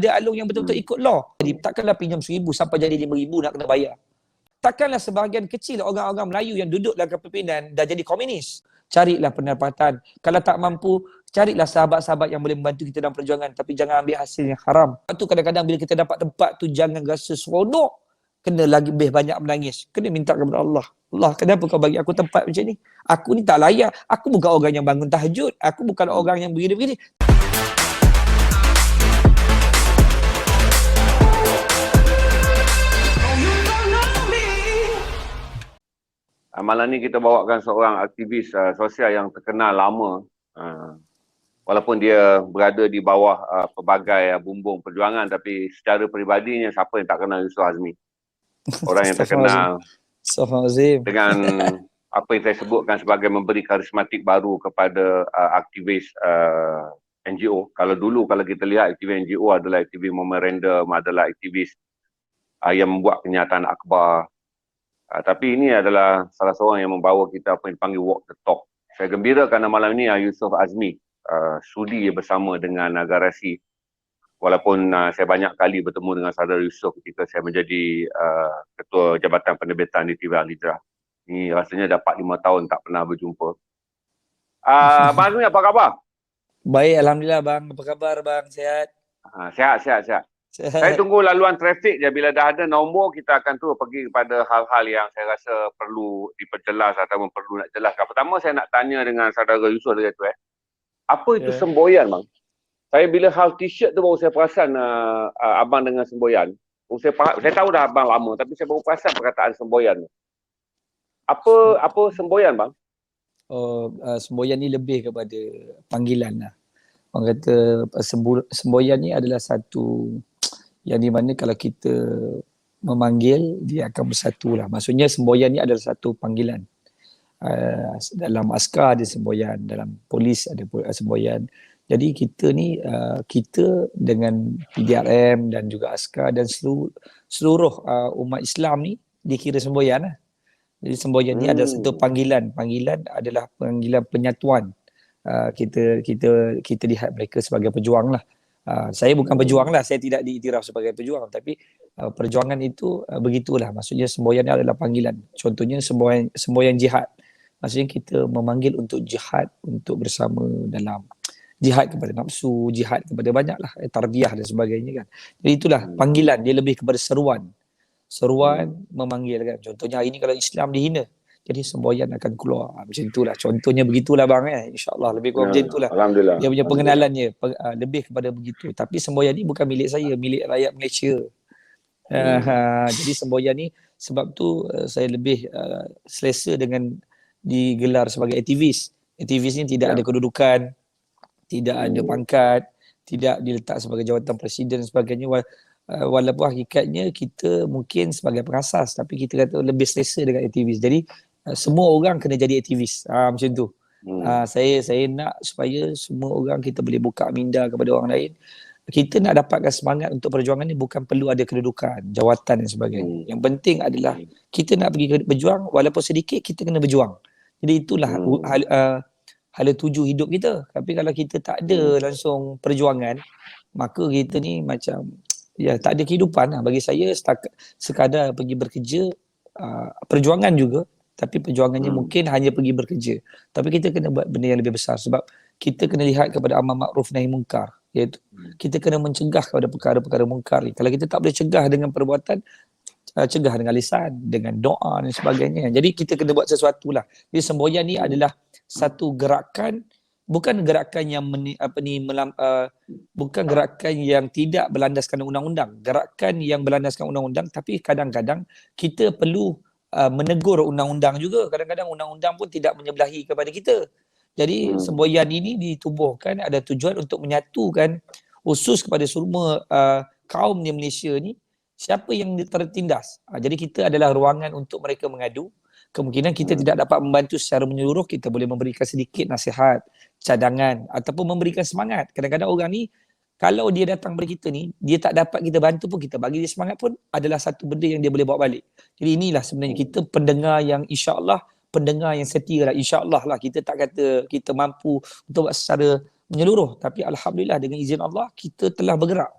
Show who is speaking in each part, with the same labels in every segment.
Speaker 1: Ada alung yang betul-betul ikut law. Jadi takkanlah pinjam 1,000 sampai jadi 5,000 nak kena bayar. Takkanlah sebahagian kecil orang-orang Melayu yang duduk dalam kepimpinan dah jadi komunis. Carilah pendapatan. Kalau tak mampu, carilah sahabat-sahabat yang boleh membantu kita dalam perjuangan. Tapi jangan ambil hasil yang haram. Lepas tu kadang-kadang bila kita dapat tempat tu, jangan rasa seronok. Kena lagi lebih banyak menangis. Kena minta kepada Allah. Allah, kenapa kau bagi aku tempat macam ni? Aku ni tak layak. Aku bukan orang yang bangun tahajud. Aku bukan orang yang begini-begini.
Speaker 2: Malam ni kita bawakan seorang aktivis sosial yang terkenal lama. Walaupun dia berada di bawah pelbagai bumbung perjuangan, tapi secara peribadinya siapa yang tak kenal Yusuf Azmi? Orang yang terkenal dengan apa yang saya sebutkan sebagai memberi karismatik baru kepada aktivis NGO. Kalau dulu kalau kita lihat aktivis NGO adalah aktivis memorandum, adalah aktivis yang membuat kenyataan akhbar. Tapi ini adalah salah seorang yang membawa kita apa yang dipanggil walk the talk. Saya gembira kerana malam ini Yusuf Azmi sudi bersama dengan Garasi. Walaupun saya banyak kali bertemu dengan saudara Yusuf ketika saya menjadi Ketua Jabatan Penerbitan di TV Al-Hijrah. Ini rasanya dapat 5 tahun tak pernah berjumpa. Bang Azmi, apa khabar?
Speaker 1: Baik, Alhamdulillah bang. Apa khabar bang? Sihat?
Speaker 2: Sihat. Saya tunggu laluan trafik je. Bila dah ada nombor, kita akan terus pergi kepada hal-hal yang saya rasa perlu diperjelas ataupun perlu nak jelaskan. Pertama, saya nak tanya dengan saudara Yusuf dia tu. Apa itu semboyan, bang? Saya bila hal t-shirt tu baru saya perasan abang dengan semboyan. Saya tahu dah abang lama, tapi saya baru perasan perkataan semboyan. Apa semboyan, bang?
Speaker 1: Semboyan ni lebih kepada panggilan lah. Orang kata semboyan ni adalah satu yang di mana kalau kita memanggil, dia akan bersatu lah. Maksudnya semboyan ni adalah satu panggilan. Dalam askar ada semboyan, dalam polis ada semboyan. Jadi kita ni, kita dengan PDRM dan juga askar dan seluruh umat Islam ni dikira semboyan lah. Jadi semboyan ni adalah satu panggilan. Panggilan adalah panggilan penyatuan. Kita lihat mereka sebagai pejuang lah. Saya bukan pejuang lah, saya tidak diiktiraf sebagai pejuang, tapi perjuangan itu begitulah. Maksudnya semboyan adalah panggilan. Contohnya semboyan jihad. Maksudnya kita memanggil untuk jihad, untuk bersama dalam jihad kepada nafsu, jihad kepada banyaklah, tarbiyah dan sebagainya kan. Jadi itulah panggilan, dia lebih kepada seruan. Seruan memanggil kan. Contohnya hari ini kalau Islam dihina, jadi semboyan akan keluar. Macam itulah. Contohnya begitulah bang. InsyaAllah lebih kurang macam itulah.
Speaker 2: Alhamdulillah.
Speaker 1: Dia punya pengenalannya lebih kepada begitu. Tapi semboyan ni bukan milik saya, milik rakyat Malaysia. Jadi semboyan ni sebab tu saya lebih selesa dengan digelar sebagai aktivis. Aktivis ni tidak ada kedudukan, tidak ada pangkat, tidak diletak sebagai jawatan presiden dan sebagainya. Walaupun hakikatnya kita mungkin sebagai pengasas, tapi kita kata lebih selesa dengan aktivis. Jadi semua orang kena jadi aktivis. Macam tu. Saya nak supaya semua orang kita boleh buka minda kepada orang lain. Kita nak dapatkan semangat untuk perjuangan ni bukan perlu ada kedudukan, jawatan dan sebagainya. Yang penting adalah kita nak pergi berjuang, walaupun sedikit kita kena berjuang. Jadi itulah hala tuju hidup kita. Tapi kalau kita tak ada langsung perjuangan, maka kita ni macam tak ada kehidupan lah. Bagi saya sekadar pergi bekerja, perjuangan juga, tapi perjuangannya mungkin hanya pergi bekerja. Tapi kita kena buat benda yang lebih besar sebab kita kena lihat kepada amar makruf nahi munkar, iaitu kita kena mencegah kepada perkara-perkara munkar. Kalau kita tak boleh cegah dengan perbuatan, cegah dengan lisan, dengan doa dan sebagainya. Jadi kita kena buat sesuatu lah. Jadi semboyan ni adalah satu gerakan, bukan gerakan yang bukan gerakan yang tidak berlandaskan undang-undang. Gerakan yang berlandaskan undang-undang, tapi kadang-kadang kita perlu menegur undang-undang juga. Kadang-kadang undang-undang pun tidak menyebelahi kepada kita. Jadi semboyan ini ditubuhkan ada tujuan untuk menyatukan khusus kepada semua kaum di Malaysia ni, siapa yang tertindas. Jadi kita adalah ruangan untuk mereka mengadu. Kemungkinan kita tidak dapat membantu secara menyeluruh, kita boleh memberikan sedikit nasihat, cadangan ataupun memberikan semangat. Kadang-kadang orang ni kalau dia datang kepada kita ni, dia tak dapat kita bantu pun, kita bagi dia semangat pun adalah satu benda yang dia boleh bawa balik. Jadi inilah sebenarnya kita pendengar yang insya-Allah, pendengar yang setia lah, insya-Allah lah. Kita tak kata kita mampu untuk buat secara menyeluruh, tapi alhamdulillah dengan izin Allah kita telah bergerak.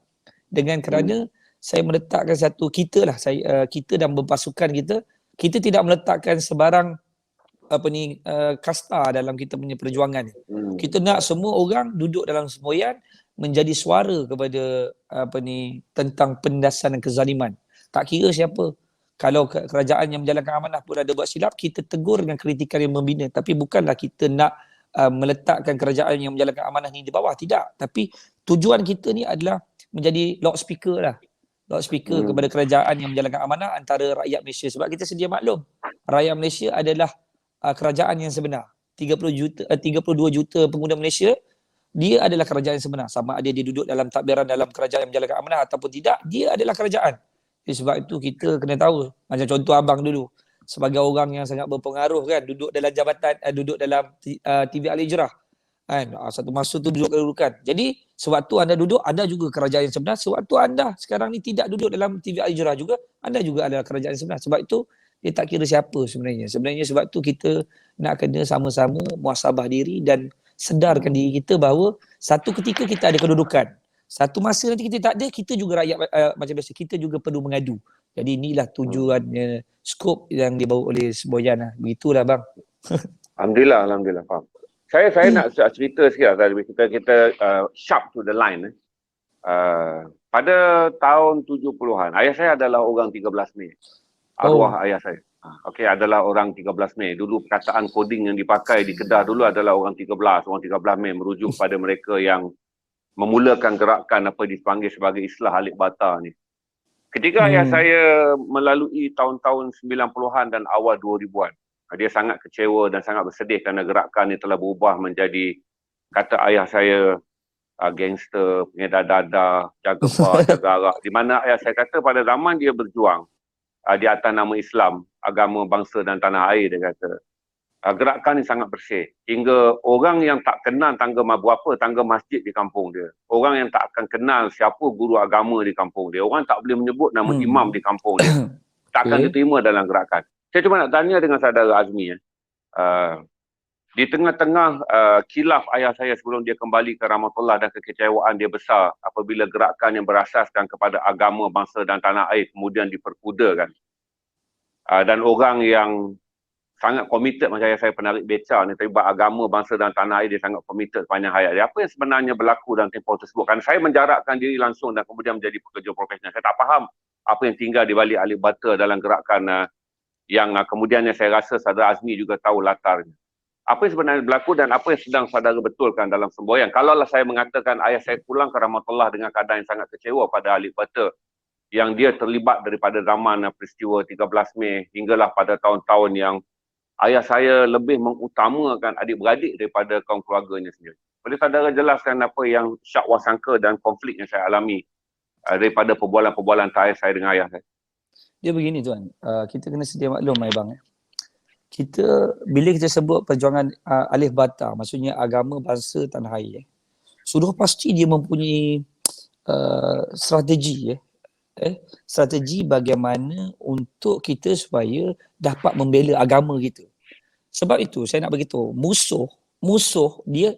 Speaker 1: dengan kerana saya meletakkan satu kita dan berpasukan kita tidak meletakkan sebarang kasta dalam kita punya perjuangan. Kita nak semua orang duduk dalam semboyan menjadi suara kepada tentang penindasan dan kezaliman. Tak kira siapa. Kalau kerajaan yang menjalankan amanah pun ada buat silap, kita tegur dengan kritikan yang membina. Tapi bukanlah kita nak meletakkan kerajaan yang menjalankan amanah ni di bawah. Tidak. Tapi tujuan kita ni adalah menjadi loudspeaker lah. Loudspeaker kepada kerajaan yang menjalankan amanah antara rakyat Malaysia. Sebab kita sedia maklum, rakyat Malaysia adalah kerajaan yang sebenar. 32 juta pengguna Malaysia, dia adalah kerajaan yang sebenar. Sama ada dia duduk dalam takbiran dalam kerajaan yang menjalankan amanah ataupun tidak, dia adalah kerajaan. Sebab itu kita kena tahu. Macam contoh abang dulu, sebagai orang yang sangat berpengaruh kan, duduk dalam jabatan, duduk dalam TV Al-Hijrah kan, satu masa tu duduk kedudukan. Jadi sewaktu anda duduk, anda juga kerajaan yang sebenar. Sewaktu anda sekarang ni tidak duduk dalam TV Al-Hijrah juga, anda juga adalah kerajaan yang sebenar. Sebab itu dia tak kira siapa sebenarnya. Sebenarnya sebab tu kita nak kena sama-sama muhasabah diri dan sedarkan diri kita bahawa satu ketika kita ada kedudukan. Satu masa nanti kita tak ada, kita juga rakyat macam biasa, kita juga perlu mengadu. Jadi inilah tujuannya, skop yang dibawa oleh semboyan lah. Begitulah bang.
Speaker 2: Alhamdulillah, faham. Saya nak cerita sikit lah, kita sharp to the line. Pada tahun 70-an, ayah saya adalah orang 13 Mei. Arwah ayah saya. Okey, adalah orang 13 Mei. Dulu perkataan coding yang dipakai di Kedah dulu adalah orang 13 Mei, merujuk pada mereka yang memulakan gerakan apa dipanggil sebagai Islah Alik Bata ni. Ketika ayah saya melalui tahun-tahun 90-an dan awal 2000-an, dia sangat kecewa dan sangat bersedih kerana gerakan ini telah berubah menjadi, kata ayah saya, gangster, pengedar dadah, jaga bar, jaga arak. Di mana ayah saya kata pada zaman dia berjuang di atas nama Islam, agama, bangsa dan tanah air, dia kata, gerakan ini sangat bersih. Hingga orang yang tak kenal berapa tangga masjid di kampung dia. Orang yang tak akan kenal siapa guru agama di kampung dia. Orang tak boleh menyebut nama imam di kampung dia. Tak akan diterima dalam gerakan. Saya cuma nak tanya dengan saudara Azmi. Di tengah-tengah khilaf ayah saya sebelum dia kembali ke rahmatullah dan kekecewaan dia besar apabila gerakan yang berasaskan kepada agama, bangsa dan tanah air kemudian diperkudakan. Dan orang yang sangat komited macam saya penarik beca ni, terlibat agama, bangsa dan tanah air, dia sangat komited sepanjang hayat dia. Apa yang sebenarnya berlaku dalam tempoh tersebut? Kan saya menjarakkan diri langsung dan kemudian menjadi pekerja profesional. Saya tak faham apa yang tinggal di balik Alik Bata dalam gerakan yang kemudiannya saya rasa saudara Azmi juga tahu latarnya. Apa yang sebenarnya berlaku dan apa yang sedang saudara betulkan dalam semboyan? Kalaulah saya mengatakan ayah saya pulang ke rahmatullah dengan keadaan yang sangat kecewa pada Alik Bata yang dia terlibat daripada zaman peristiwa 13 Mei hinggalah pada tahun-tahun yang ayah saya lebih mengutamakan adik-beradik daripada kaum keluarganya sendiri. Boleh saudara jelaskan apa yang syak wasangka dan konflik yang saya alami daripada perbualan-perbualan tarikh saya dengan ayah saya?
Speaker 1: Dia begini tuan, kita kena sedia maklum bang. Bila kita sebut perjuangan Alif Bata, maksudnya agama, bangsa, tanah air, sudah pasti dia mempunyai strategi strategi bagaimana untuk kita supaya dapat membela agama kita. Sebab itu saya nak beritahu, musuh dia,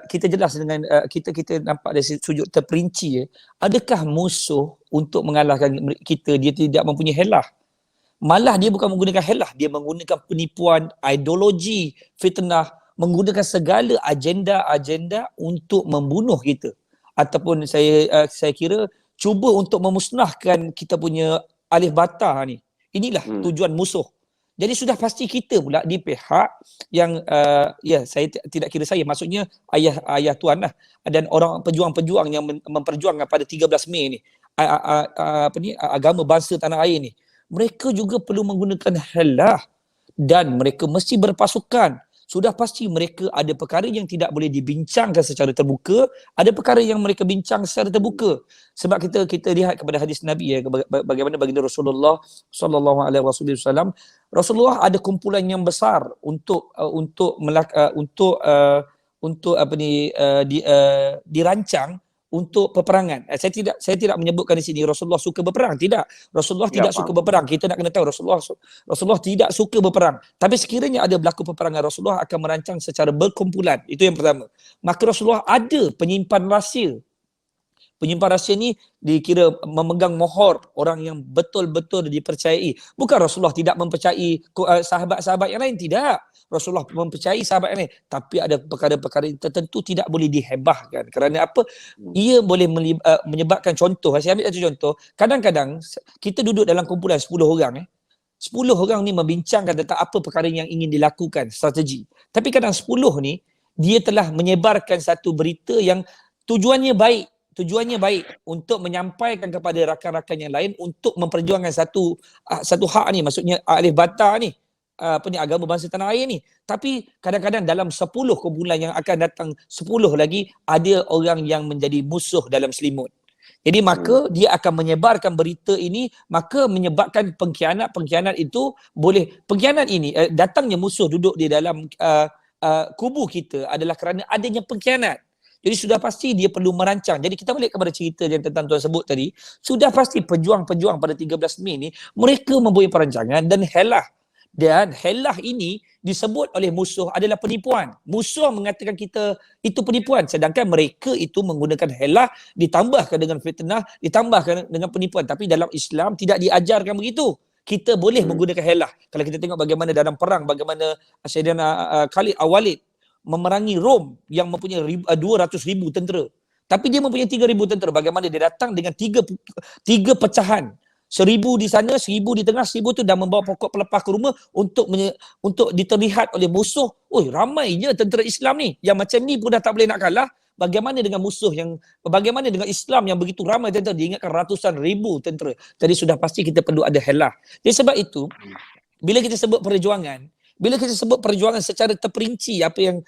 Speaker 1: kita jelas dengan kita nampak dari sudut terperinci, adakah musuh untuk mengalahkan kita dia tidak mempunyai helah. Malah dia bukan menggunakan helah, dia menggunakan penipuan, ideologi, fitnah, menggunakan segala agenda untuk membunuh kita. Ataupun saya kira cuba untuk memusnahkan kita punya Alif Bata ni. Inilah tujuan musuh. Jadi sudah pasti kita pula di pihak yang saya tidak kira saya, maksudnya ayah tuan lah, dan orang pejuang-pejuang yang memperjuangkan pada 13 Mei ni agama, bangsa, tanah air ni. Mereka juga perlu menggunakan helah dan mereka mesti berpasukan. Sudah pasti mereka ada perkara yang tidak boleh dibincangkan secara terbuka, ada perkara yang mereka bincang secara terbuka. Sebab kita lihat kepada hadis Nabi bagaimana baginda Rasulullah sallallahu alaihi wasallam, Rasulullah ada kumpulan yang besar untuk dirancang untuk peperangan. Saya tidak menyebutkan di sini Rasulullah suka berperang, tidak. Rasulullah tidak suka berperang. Kita nak kena tahu Rasulullah tidak suka berperang. Tapi sekiranya ada berlaku peperangan, Rasulullah akan merancang secara berkumpulan. Itu yang pertama. Maka Rasulullah ada penyimpan rahsia Penyimpan rahsia ni dikira memegang mohor orang yang betul-betul dipercayai. Bukan Rasulullah tidak mempercayai sahabat-sahabat yang lain, tidak. Rasulullah mempercayai sahabat yang lain, tapi ada perkara-perkara tertentu tidak boleh dihebahkan. Kerana apa? Ia boleh menyebabkan, contoh, saya ambil satu contoh. Kadang-kadang kita duduk dalam kumpulan 10 orang 10 orang ni membincangkan tentang apa perkara yang ingin dilakukan, strategi. Tapi kadang 10 ni, dia telah menyebarkan satu berita yang tujuannya baik. Tujuannya baik untuk menyampaikan kepada rakan-rakan yang lain untuk memperjuangkan satu hak ni. Maksudnya alif bata ni, agama bangsa tanah air ni. Tapi kadang-kadang dalam 10 kumpulan yang akan datang, 10 lagi, ada orang yang menjadi musuh dalam selimut. Jadi maka dia akan menyebarkan berita ini, maka menyebabkan pengkhianat itu boleh, pengkhianat ini datangnya musuh duduk di dalam kubu kita adalah kerana adanya pengkhianat. Jadi sudah pasti dia perlu merancang. Jadi kita balik kepada cerita yang tentang tuan sebut tadi, sudah pasti pejuang-pejuang pada 13 Mei ni mereka mempunyai perancangan dan helah. Dan helah ini disebut oleh musuh adalah penipuan. Musuh mengatakan kita itu penipuan, sedangkan mereka itu menggunakan helah ditambahkan dengan fitnah, ditambahkan dengan penipuan. Tapi dalam Islam tidak diajarkan begitu. Kita boleh menggunakan helah. Kalau kita tengok bagaimana dalam perang, bagaimana Sayyidina Khalid Al-Walid memerangi Rom yang mempunyai 200,000 tentera. Tapi dia mempunyai 3,000 tentera. Bagaimana dia datang dengan tiga pecahan. 1,000 di sana, 1,000 di tengah, 1,000 tu dah membawa pokok pelepah ke rumah untuk diterlihat oleh musuh. Oi, ramainya tentera Islam ni. Yang macam ni pun dah tak boleh nak kalah. Bagaimana dengan bagaimana dengan Islam yang begitu ramai tentera? Diingatkan ratusan ribu tentera. Jadi sudah pasti kita perlu ada helah. Jadi sebab itu, bila kita sebut perjuangan secara terperinci, apa yang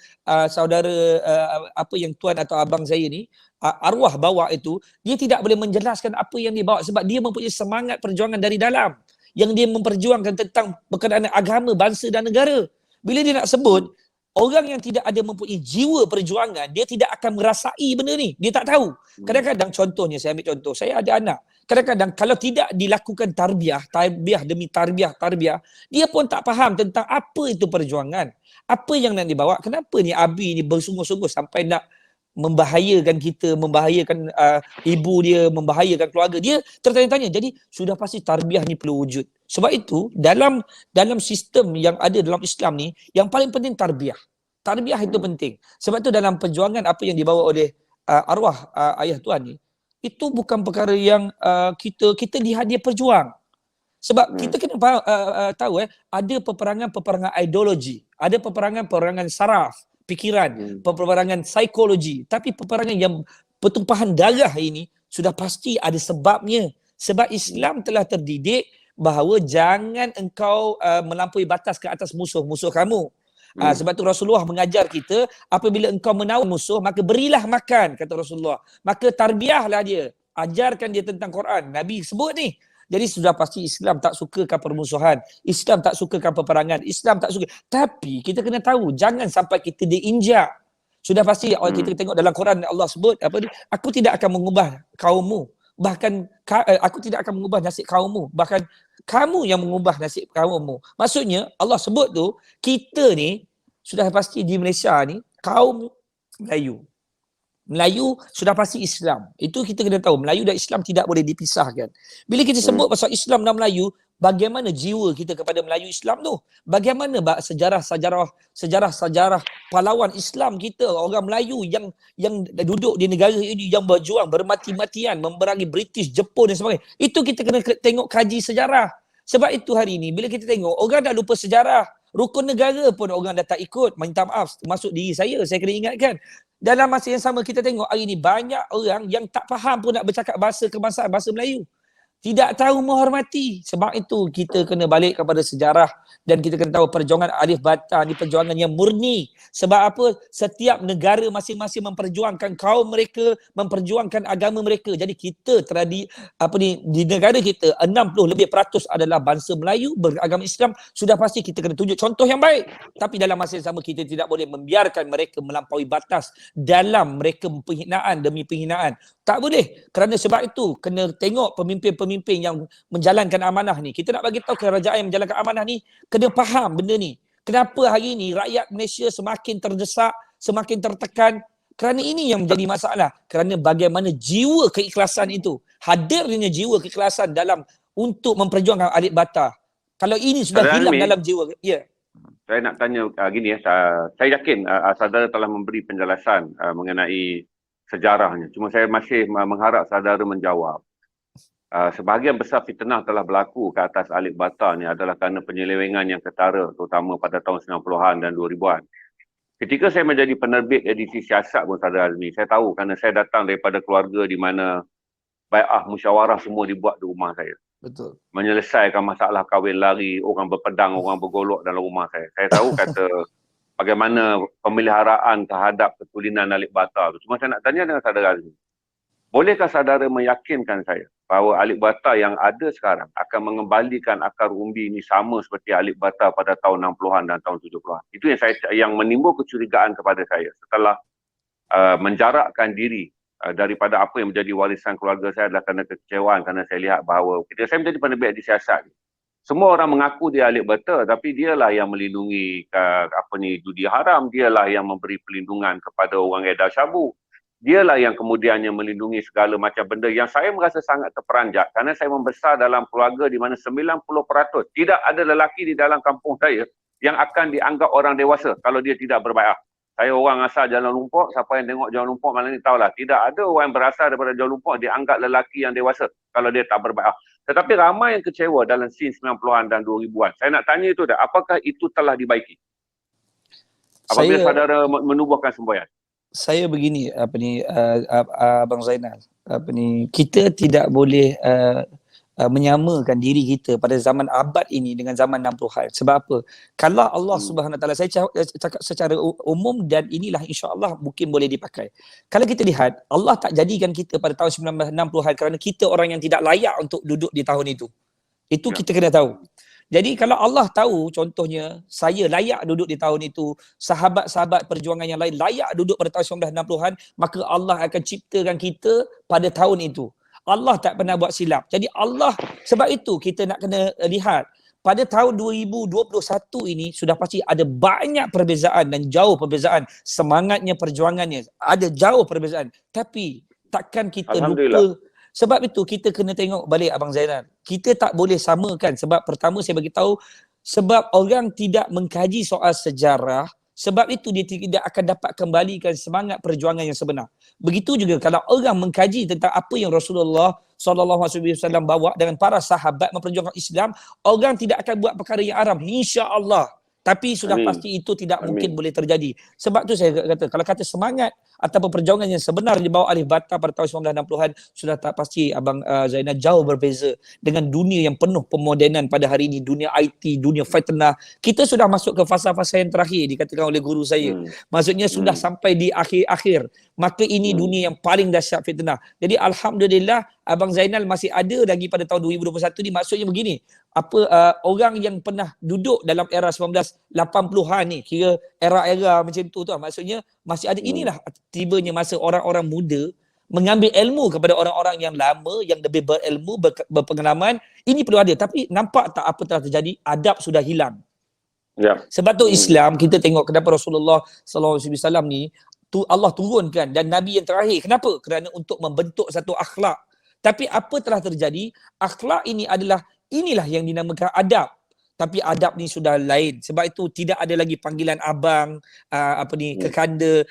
Speaker 1: apa yang tuan atau abang saya ni, arwah bawa itu, dia tidak boleh menjelaskan apa yang dia bawa sebab dia mempunyai semangat perjuangan dari dalam yang dia memperjuangkan tentang berkenaan agama, bangsa dan negara. Bila dia nak sebut, orang yang tidak ada mempunyai jiwa perjuangan, dia tidak akan merasai benda ni. Dia tak tahu. Kadang-kadang contohnya, saya ambil contoh, saya ada anak. Kadang-kadang kalau tidak dilakukan tarbiyah demi tarbiyah, dia pun tak faham tentang apa itu perjuangan. Apa yang nak dibawa, kenapa ni Abi ni bersungguh-sungguh sampai nak membahayakan kita, membahayakan ibu dia, membahayakan keluarga dia, tertanya-tanya. Jadi sudah pasti tarbiyah ni perlu wujud. Sebab itu dalam sistem yang ada dalam Islam ni, yang paling penting tarbiyah. Tarbiyah itu penting. Sebab itu dalam perjuangan apa yang dibawa oleh arwah ayah tuan ni, itu bukan perkara yang kita lihat dia perjuang. Sebab kita kena tahu ada peperangan ideologi, ada peperangan saraf, pikiran, peperangan psikologi. Tapi peperangan yang pertumpahan darah ini sudah pasti ada sebabnya. Sebab Islam telah terdidik bahawa jangan engkau melampaui batas ke atas musuh-musuh kamu. Sebab tu Rasulullah mengajar kita, apabila engkau menawan musuh, maka berilah makan, kata Rasulullah. Maka tarbiyahlah dia. Ajarkan dia tentang Quran. Nabi sebut ni. Jadi sudah pasti Islam tak sukakan permusuhan. Islam tak sukakan peperangan. Islam tak suka. Tapi kita kena tahu, jangan sampai kita diinjak. Sudah pasti kita tengok dalam Quran Allah sebut, aku tidak akan mengubah kaummu. Bahkan aku tidak akan mengubah nasib kaummu. Bahkan kamu yang mengubah nasib kaummu. Maksudnya Allah sebut tu, kita ni sudah pasti di Malaysia ni kaum Melayu sudah pasti Islam. Itu kita kena tahu. Melayu dan Islam tidak boleh dipisahkan. Bila kita sebut pasal Islam dan Melayu, bagaimana jiwa kita kepada Melayu Islam tu? Bagaimana sejarah pahlawan Islam kita, orang Melayu yang duduk di negara ini, yang berjuang bermati-matian memerangi British, Jepun dan sebagainya. Itu kita kena tengok, kaji sejarah. Sebab itu hari ini bila kita tengok, orang dah lupa sejarah. Rukun negara pun orang dah tak ikut. Minta maaf, termasuk diri saya kena ingatkan. Dalam masa yang sama kita tengok hari ini banyak orang yang tak faham pun nak bercakap bahasa kebangsaan, bahasa Melayu. Tidak tahu menghormati. Sebab itu kita kena balik kepada sejarah dan kita kena tahu perjuangan Alif Bata ni perjuangan yang murni. Sebab apa? Setiap negara masing-masing memperjuangkan kaum mereka, memperjuangkan agama mereka. Jadi kita di negara kita 60% adalah bangsa Melayu beragama Islam. Sudah pasti kita kena tunjuk contoh yang baik. Tapi dalam masa yang sama kita tidak boleh membiarkan mereka melampaui batas dalam mereka penghinaan demi penghinaan. Tak boleh. Kerana sebab itu kena tengok pemimpin-pemimpin yang menjalankan amanah ni. Kita nak bagi tahu kerajaan yang menjalankan amanah ni kena faham benda ni. Kenapa hari ni rakyat Malaysia semakin terdesak, semakin tertekan, Kerana ini yang menjadi masalah. Kerana bagaimana jiwa keikhlasan itu. Hadirnya jiwa keikhlasan dalam untuk memperjuangkan Alif Ba Ta. Kalau ini sudah
Speaker 2: Saudara
Speaker 1: hilang
Speaker 2: Azmi,
Speaker 1: dalam jiwa. Ya.
Speaker 2: saya nak tanya gini ya, saya yakin saudara telah memberi penjelasan mengenai sejarahnya. Cuma saya masih mengharap saudara menjawab. Sebahagian besar fitnah telah berlaku ke atas Alif Ba Ta ni adalah kerana penyelewengan yang ketara, terutama pada tahun 90-an dan 2000-an. Ketika saya menjadi penerbit edisi siasat pun saudara Azmi, saya tahu kerana saya datang daripada keluarga di mana bai'ah musyawarah semua dibuat di rumah saya.
Speaker 1: Betul.
Speaker 2: Menyelesaikan masalah kahwin lari, orang berpedang, orang bergolok dalam rumah saya. Saya tahu kata bagaimana pemeliharaan terhadap ketulinan Alif Ba Ta tu. Cuma saya nak tanya dengan saudara Azmi, bolehkah saudara meyakinkan saya bahawa Alif Ba Ta yang ada sekarang akan mengembalikan akar umbi ini sama seperti Alif Ba Ta pada tahun 60-an dan tahun 70-an? Itu yang menimbul kecurigaan kepada saya setelah menjarakkan diri daripada apa yang menjadi warisan keluarga saya adalah kerana kekecewaan kerana saya lihat bahawa ketika saya menjadi penerbit di siasat, semua orang mengaku dia Alif Ba Ta, tapi dialah yang melindungi judi haram, dialah yang memberi perlindungan kepada orang edar syabu. Dialah yang kemudiannya melindungi segala macam benda yang saya merasa sangat terperanjat kerana saya membesar dalam keluarga di mana 90% tidak ada lelaki di dalam kampung saya yang akan dianggap orang dewasa kalau dia tidak berbai'ah. Saya orang asal Jalan Lumpur, siapa yang tengok Jalan Lumpur malam ni tahulah, tidak ada orang yang berasal daripada Jalan Lumpur dianggap lelaki yang dewasa kalau dia tak berbai'ah. Tetapi ramai yang kecewa dalam scene 90-an dan 2000-an. Saya nak tanya itu dah, apakah itu telah dibaiki? Apabila saudara menubuhkan semboyan?
Speaker 1: Saya begini, Abang Zainal, kita tidak boleh menyamakan diri kita pada zaman abad ini dengan zaman 60-an. Sebab apa? Kalau Allah Subhanahu Wa Taala, saya cakap secara umum dan inilah insya-Allah mungkin boleh dipakai. Kalau kita lihat, Allah tak jadikan kita pada tahun 1960-an kerana kita orang yang tidak layak untuk duduk di tahun itu. Itu kita kena tahu. Jadi kalau Allah tahu, contohnya saya layak duduk di tahun itu, sahabat-sahabat perjuangan yang lain layak duduk pada tahun 1960-an, maka Allah akan ciptakan kita pada tahun itu. Allah tak pernah buat silap. Jadi Allah, sebab itu kita nak kena lihat, pada tahun 2021 ini sudah pasti ada banyak perbezaan dan jauh perbezaan. Semangatnya, perjuangannya, ada jauh perbezaan. Tapi takkan kita lupa. Sebab itu kita kena tengok balik Abang Zainal. Kita tak boleh samakan sebab pertama saya bagi tahu sebab orang tidak mengkaji soal sejarah, sebab itu dia tidak akan dapat kembalikan semangat perjuangan yang sebenar. Begitu juga kalau orang mengkaji tentang apa yang Rasulullah SAW bawa dengan para sahabat memperjuangkan Islam, orang tidak akan buat perkara yang haram, insya-Allah. Tapi sudah pasti itu tidak mungkin boleh terjadi. Sebab tu saya kata, kalau kata semangat ataupun perjuangan yang sebenar dibawa Alif Ba Ta pada tahun 1960-an, sudah tak pasti Abang Zainal jauh berbeza dengan dunia yang penuh pemodenan pada hari ini, dunia IT, dunia fitnah. Kita sudah masuk ke fasa-fasa yang terakhir dikatakan oleh guru saya. Maksudnya sudah sampai di akhir-akhir. Maka ini dunia yang paling dahsyat fitnah. Jadi alhamdulillah Abang Zainal masih ada lagi pada tahun 2021 ni. Maksudnya begini, orang yang pernah duduk dalam era 1980-an ni, kira era-era macam tu maksudnya masih ada. Inilah tibanya masa orang-orang muda mengambil ilmu kepada orang-orang yang lama, yang lebih berilmu, berpengalaman. Ini perlu ada. Tapi nampak tak apa telah terjadi? Adab sudah hilang. Sebab tu Islam, kita tengok kenapa Rasulullah SAW ni Allah turunkan dan Nabi yang terakhir. Kenapa? Kerana untuk membentuk satu akhlak. Tapi apa telah terjadi? Akhlak ini inilah yang dinamakan adab. Tapi adab ni sudah lain. Sebab itu tidak ada lagi panggilan abang, kekanda,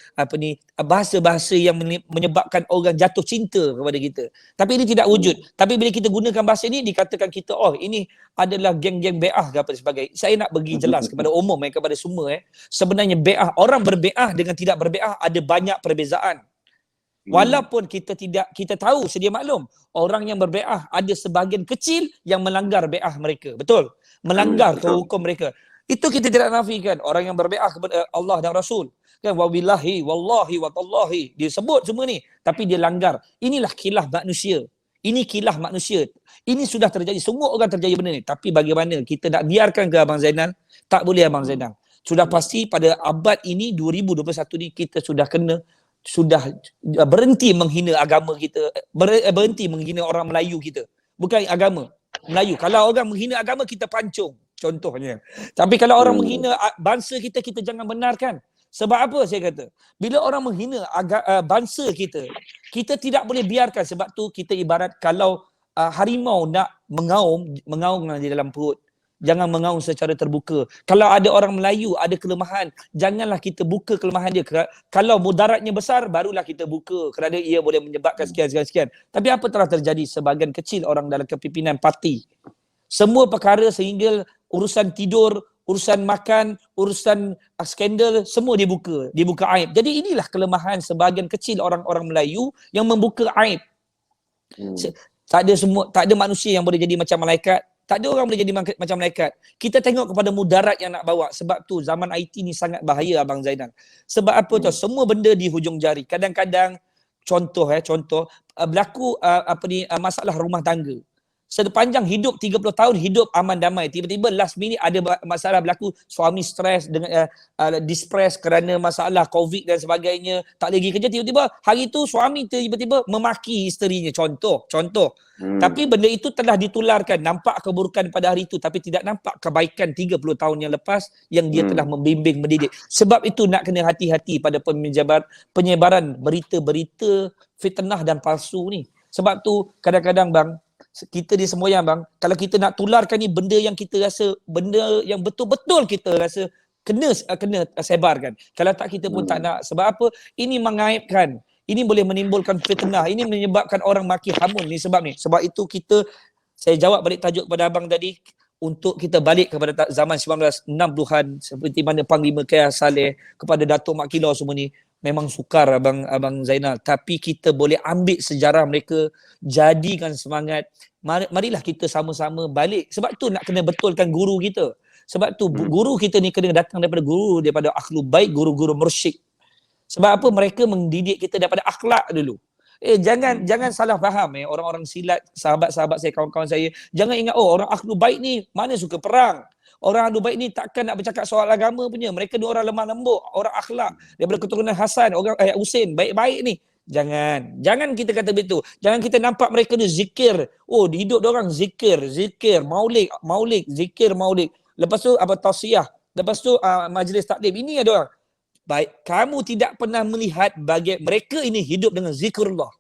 Speaker 1: bahasa-bahasa yang menyebabkan orang jatuh cinta kepada kita. Tapi ini tidak wujud. Tapi bila kita gunakan bahasa ini, dikatakan kita, ini adalah geng-geng be'ah ke apa sebagainya. Saya nak bagi jelas kepada umum, kepada semua. Sebenarnya be'ah, orang berbe'ah dengan tidak berbe'ah ada banyak perbezaan. Walaupun kita tahu, sedia maklum, orang yang berbe'ah ada sebahagian kecil yang melanggar be'ah mereka. Betul? Melanggar hukum mereka. Itu kita tidak nafikan. Orang yang berbe'ah kepada Allah dan Rasul. Kan? Wabillahi, wallahi, watallahi. Dia sebut semua ni. Tapi dia langgar. Inilah kilah manusia. Ini kilah manusia. Ini sudah terjadi. Semua orang terjadi benda ni. Tapi bagaimana kita nak biarkan ke Abang Zainal? Tak boleh Abang Zainal. Sudah pasti pada abad ini, 2021 ni, kita sudah berhenti menghina agama kita, berhenti menghina orang Melayu kita. Bukan agama Melayu. Kalau orang menghina agama, kita pancung contohnya. Tapi kalau orang menghina bangsa kita, kita jangan benarkan. Sebab apa saya kata? Bila orang menghina bangsa kita, kita tidak boleh biarkan. Sebab tu kita ibarat kalau harimau nak mengaum di dalam perut. Jangan mengaum secara terbuka. Kalau ada orang Melayu ada kelemahan, janganlah kita buka kelemahan dia. Kalau mudaratnya besar, barulah kita buka kerana ia boleh menyebabkan sekian. Tapi apa telah terjadi? Sebahagian kecil orang dalam kepimpinan parti, semua perkara sehingga urusan tidur, urusan makan, urusan skandal, semua dibuka aib. Jadi inilah kelemahan sebahagian kecil orang-orang Melayu yang membuka aib. Tak ada manusia yang boleh jadi macam malaikat. Tak ada orang boleh jadi macam malaikat. Kita tengok kepada mudarat yang nak bawa. Sebab tu zaman IT ni sangat bahaya Abang Zainal. Sebab apa tu? Semua benda di hujung jari. Kadang-kadang contoh berlaku masalah rumah tangga. Sepanjang hidup 30 tahun hidup aman damai, tiba-tiba last minute ada masalah berlaku, suami stres dengan distress kerana masalah COVID dan sebagainya, tak lagi kerja, tiba-tiba hari tu suami tiba-tiba memaki isterinya, contoh. Tapi benda itu telah ditularkan, nampak keburukan pada hari itu tapi tidak nampak kebaikan 30 tahun yang lepas yang dia telah membimbing, mendidik. Sebab itu nak kena hati-hati pada penyebaran berita-berita fitnah dan palsu ni. Sebab tu kadang-kadang bang, kita di semboyan bang, kalau kita nak tularkan ni benda yang kita rasa, benda yang betul-betul kita rasa kena sebarkan. Kalau tak kita pun tak nak. Sebab apa? Ini mengaibkan. Ini boleh menimbulkan fitnah. Ini menyebabkan orang maki hamun ni sebab ni. Sebab itu saya jawab balik tajuk kepada abang tadi, untuk kita balik kepada zaman 1960-an seperti mana Panglima K.R. Saleh kepada Datuk Mak Kilo semua ni. Memang sukar Abang Zainal, tapi kita boleh ambil sejarah mereka, jadikan semangat. Marilah kita sama-sama balik. Sebab tu nak kena betulkan guru kita. Sebab tu guru kita ni kena datang daripada akhlul baik, guru-guru mursyid. Sebab apa? Mereka mendidik kita daripada akhlak dulu. Jangan salah faham orang-orang silat, sahabat-sahabat saya, kawan-kawan saya. Jangan ingat orang akhlul baik ni mana suka perang. Orang ahlu baik ni takkan nak bercakap soal agama punya. Mereka ni orang lemah lembut, orang akhlak. Daripada keturunan Hasan, orang Husain, baik-baik ni. Jangan kita kata begitu. Jangan kita nampak mereka ni zikir. Hidup diorang zikir, maulid, zikir maulid. Lepas tu tausiah. Lepas tu majlis taklim. Ini ada orang. Baik, kamu tidak pernah melihat bagi mereka ini hidup dengan zikrullah.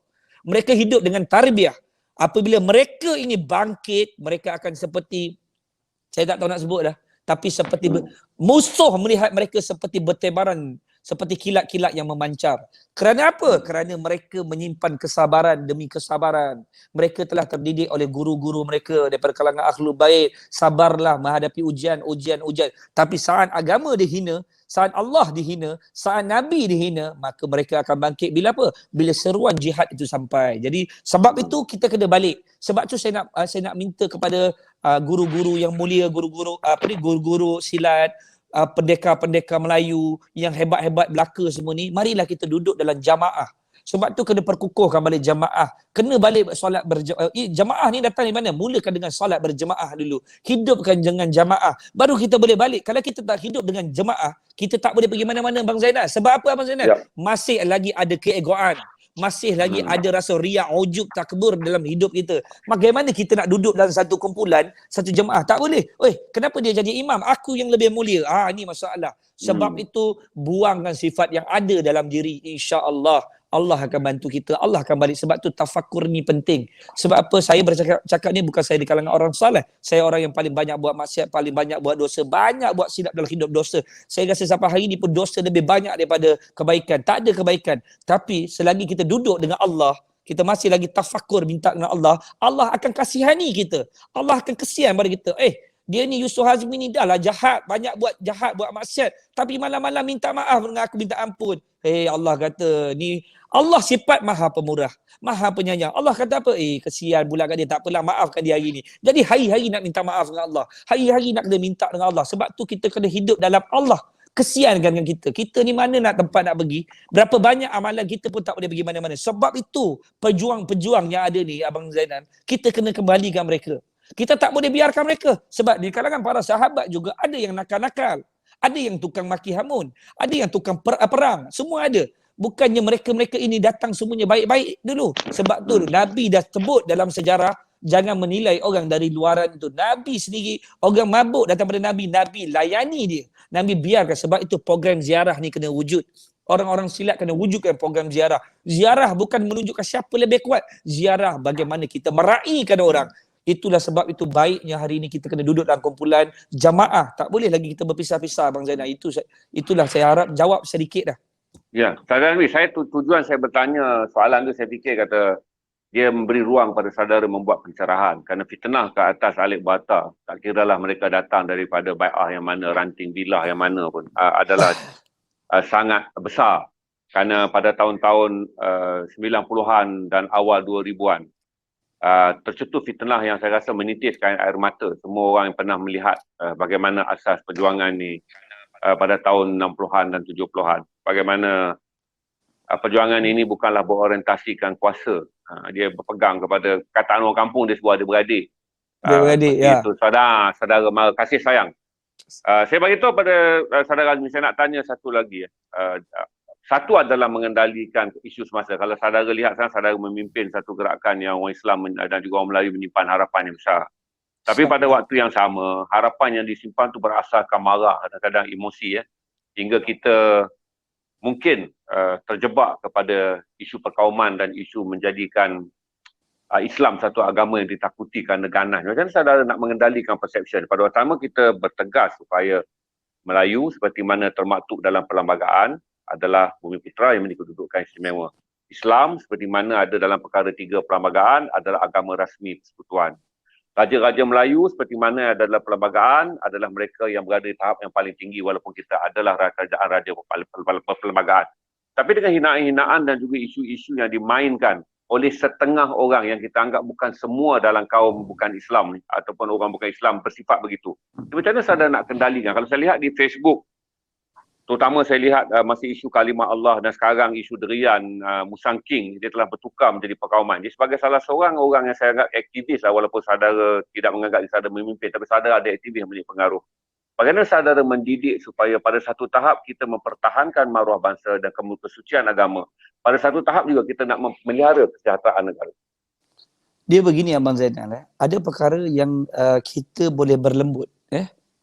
Speaker 1: Mereka hidup dengan tarbiyah. Apabila mereka ini bangkit, mereka akan seperti, saya tak tahu nak sebut dah, tapi seperti musuh melihat mereka seperti bertebaran, seperti kilat-kilat yang memancar. Kerana apa? Kerana mereka menyimpan kesabaran demi kesabaran. Mereka telah terdidik oleh guru-guru mereka daripada kalangan akhlul baik. Sabarlah menghadapi ujian. Tapi saat agama dihina, saat Allah dihina, saat Nabi dihina, maka mereka akan bangkit bila apa? Bila seruan jihad itu sampai. Jadi sebab itu kita kena balik. Sebab tu saya nak minta kepada guru-guru yang mulia, guru-guru silat, pendekar-pendekar Melayu yang hebat-hebat belaka semua ni, marilah kita duduk dalam jamaah. Sebab tu kena perkukuhkan balik jamaah. Kena balik solat berjamaah. Jamaah ni datang di mana? Mulakan dengan solat berjamaah dulu. Hidupkan dengan jamaah. Baru kita boleh balik. Kalau kita tak hidup dengan jamaah, kita tak boleh pergi mana-mana Bang Zainal. Sebab apa Bang Zainal? Masih lagi ada keegoan. Masih lagi ada rasa riak, ujub, takbur dalam hidup kita. Bagaimana kita nak duduk dalam satu kumpulan, satu jemaah? Tak boleh. Kenapa dia jadi imam? Aku yang lebih mulia. Ini masalah. Sebab itu buangkan sifat yang ada dalam diri. InsyaAllah Allah akan bantu kita. Allah akan balik. Sebab tu tafakur ni penting. Sebab apa? Saya bercakap ni bukan saya di kalangan orang saleh. Saya orang yang paling banyak buat maksiat, paling banyak buat dosa, banyak buat silap dalam hidup dosa. Saya rasa sampai hari ni pun dosa lebih banyak daripada kebaikan. Tak ada kebaikan. Tapi selagi kita duduk dengan Allah, kita masih lagi tafakur minta dengan Allah, Allah akan kasihani kita. Allah akan kesian pada kita. Dia ni Yusuf Hazmi ni dah lah jahat, banyak buat jahat, buat maksiat, tapi malam-malam minta maaf dengan aku, minta ampun. Allah kata ni, Allah sifat maha pemurah, maha penyayang. Allah kata apa? Kesian pula kat dia, tak apalah, maafkan dia hari ni. Jadi hari-hari nak minta maaf dengan Allah, hari-hari nak kena minta dengan Allah. Sebab tu kita kena hidup dalam Allah. Kesiankan dengan kita. Kita ni mana nak tempat nak pergi? Berapa banyak amalan kita pun tak boleh pergi mana-mana. Sebab itu pejuang-pejuang yang ada ni Abang Zainal, kita kena kembalikan mereka. Kita tak boleh biarkan mereka. Sebab di kalangan para sahabat juga ada yang nakal-nakal. Ada yang tukang maki hamun. Ada yang tukang perang. Semua ada. Bukannya mereka-mereka ini datang semuanya baik-baik dulu. Sebab tu Nabi dah sebut dalam sejarah, jangan menilai orang dari luaran itu. Nabi sendiri, orang mabuk datang pada Nabi, Nabi layani dia. Nabi biarkan, sebab itu program ziarah ni kena wujud. Orang-orang silat kena wujudkan program ziarah. Ziarah bukan menunjukkan siapa lebih kuat. Ziarah bagaimana kita meraihkan orang. Itulah sebab itu baiknya hari ini kita kena duduk dalam kumpulan jamaah. Tak boleh lagi kita berpisah-pisah, Bang Zainal. Itulah saya harap jawab sedikit dah.
Speaker 2: Ya, Saudara Nuri, tujuan saya bertanya soalan tu, saya fikir kata dia memberi ruang pada saudara membuat pencerahan. Kerana fitnah ke atas Alik Bata, tak kiralah mereka datang daripada bai'ah yang mana, ranting bilah yang mana pun, adalah sangat besar. Kerana pada tahun-tahun 90-an dan awal 2000-an, tercetus fitnah yang saya rasa menitiskan air mata semua orang yang pernah melihat bagaimana asas perjuangan ni pada tahun 60-an dan 70-an. Bagaimana perjuangan ini bukanlah berorientasikan kuasa. Dia berpegang kepada kataan orang kampung dia sebuah adik-beradik.
Speaker 1: Adik-beradik, ya.
Speaker 2: Itu saudara mara kasih sayang. Saya bagi tahu pada saudara Azmi, saya nak tanya satu lagi. Satu adalah mengendalikan isu semasa. Kalau saudara lihat sekarang, saudara memimpin satu gerakan yang orang Islam dan juga orang Melayu menyimpan harapan yang besar. Tapi pada waktu yang sama, harapan yang disimpan tu berasaskan marah, kadang-kadang emosi, hingga kita mungkin terjebak kepada isu perkauman dan isu menjadikan Islam satu agama yang ditakuti kerana ganas. Macam mana saudara nak mengendalikan persepsi? Pada waktu sama kita bertegas supaya Melayu seperti mana termaktub dalam perlembagaan adalah bumi putra yang memiliki kedudukan istimewa. Islam seperti mana ada dalam perkara 3 perlembagaan adalah agama rasmi persekutuan. Raja-raja Melayu seperti mana adalah perlembagaan adalah mereka yang berada di tahap yang paling tinggi walaupun kita adalah kerajaan raja perlembagaan. Tapi dengan hinaan-hinaan dan juga isu-isu yang dimainkan oleh setengah orang yang kita anggap bukan semua dalam kaum bukan Islam ni, ataupun orang bukan Islam bersifat begitu. Macam mana saudara nak kendalikan? Kalau saya lihat di Facebook, terutama saya lihat masih isu kalimah Allah dan sekarang isu derian Musang King, dia telah bertukar menjadi perkauman. Dia sebagai salah seorang orang yang saya anggap aktivis lah, walaupun saudara tidak menganggap saudara memimpin, tapi saudara ada aktivis yang memiliki pengaruh. Bagaimana saudara mendidik supaya pada satu tahap kita mempertahankan maruah bangsa dan kesucian agama. Pada satu tahap juga kita nak memelihara kesejahteraan negara.
Speaker 1: Dia begini Abang Zainal, ada perkara yang kita boleh berlembut.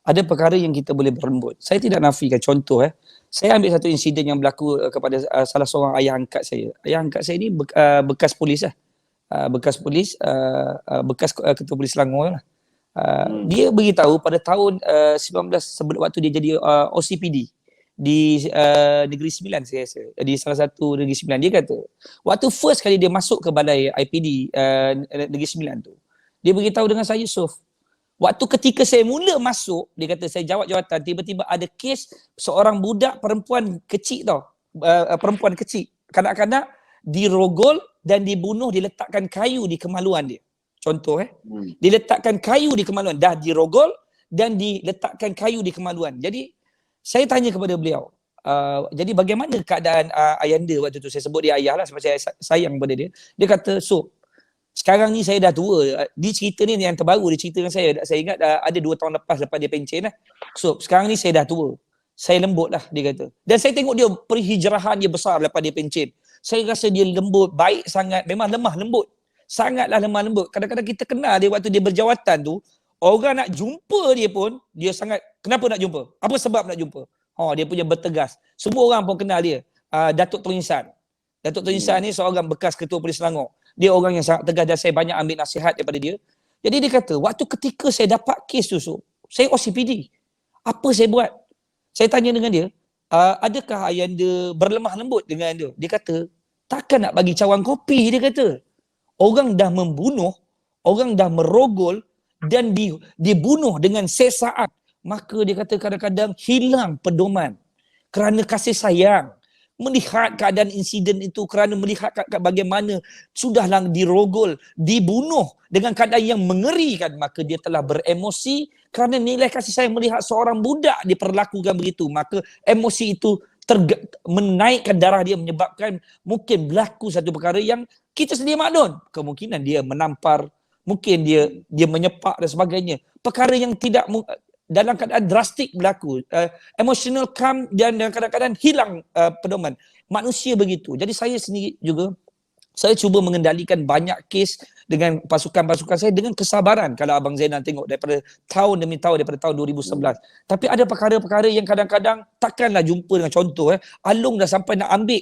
Speaker 1: Ada perkara yang kita boleh berlembut. Saya tidak nafikan, contoh saya ambil satu insiden yang berlaku kepada salah seorang ayah angkat saya. Ayah angkat saya ni bekas polis bekas polis, bekas ketua polis Selangor lah. Dia beritahu pada tahun sebelum waktu dia jadi OCPD di Negeri Sembilan, saya rasa, di salah satu Negeri Sembilan, dia kata waktu first kali dia masuk ke balai IPD Negeri Sembilan tu, dia beritahu dengan saya, Yusuf, waktu ketika saya mula masuk, dia kata saya jawab jawatan, tiba-tiba ada kes seorang budak perempuan kecil perempuan kecil, kanak-kanak dirogol dan dibunuh, diletakkan kayu di kemaluan dia. Contoh diletakkan kayu di kemaluan, dah dirogol dan diletakkan kayu di kemaluan. Jadi saya tanya kepada beliau, jadi bagaimana keadaan ayanda waktu tu? Saya sebut dia ayah lah sebab saya sayang kepada dia. Dia kata, so sekarang ni saya dah tua. Dia cerita ni yang terbaru, dia cerita dengan saya ingat ada 2 tahun lepas dia pencen lah. So sekarang ni saya dah tua, saya lembut lah, dia kata. Dan saya tengok dia perhijrahan dia besar lepas dia pencen. Saya rasa dia lembut, baik sangat, memang lemah lembut. Sangatlah lemah lembut. Kadang-kadang kita kenal dia waktu dia berjawatan tu, orang nak jumpa dia pun, dia sangat, kenapa nak jumpa? Apa sebab nak jumpa? Dia punya bertegas. Semua orang pun kenal dia. Datuk Tun Insan. Datuk Tun Insan ni seorang bekas ketua polis Selangor. Dia orang yang sangat tegas dan saya banyak ambil nasihat daripada dia. Jadi dia kata, waktu ketika saya dapat kes tu, saya OCPD. Apa saya buat? Saya tanya dengan dia, adakah ayanda berlemah lembut dengan dia? Dia kata, takkan nak bagi cawan kopi, dia kata. Orang dah membunuh, orang dah merogol dan dibunuh dengan sesaat. Maka dia kata kadang-kadang hilang pedoman kerana kasih sayang. Melihat keadaan insiden itu, kerana melihat bagaimana sudahlah dirogol, dibunuh dengan keadaan yang mengerikan, maka dia telah beremosi kerana nilai kasih sayang melihat seorang budak diperlakukan begitu. Maka emosi itu menaikkan darah dia, menyebabkan mungkin berlaku satu perkara yang kita sedia maklum. Kemungkinan dia menampar, mungkin dia menyepak dan sebagainya. Perkara yang tidak dalam keadaan drastik berlaku. Emotional calm dan kadang-kadang hilang pedoman. Manusia begitu. Jadi saya sendiri juga Saya cuba mengendalikan banyak kes dengan pasukan-pasukan saya dengan kesabaran. Kalau Abang Zainal tengok daripada tahun demi tahun, daripada tahun 2011. Tapi ada perkara-perkara yang kadang-kadang takkanlah jumpa dengan contoh. Alung dah sampai nak ambil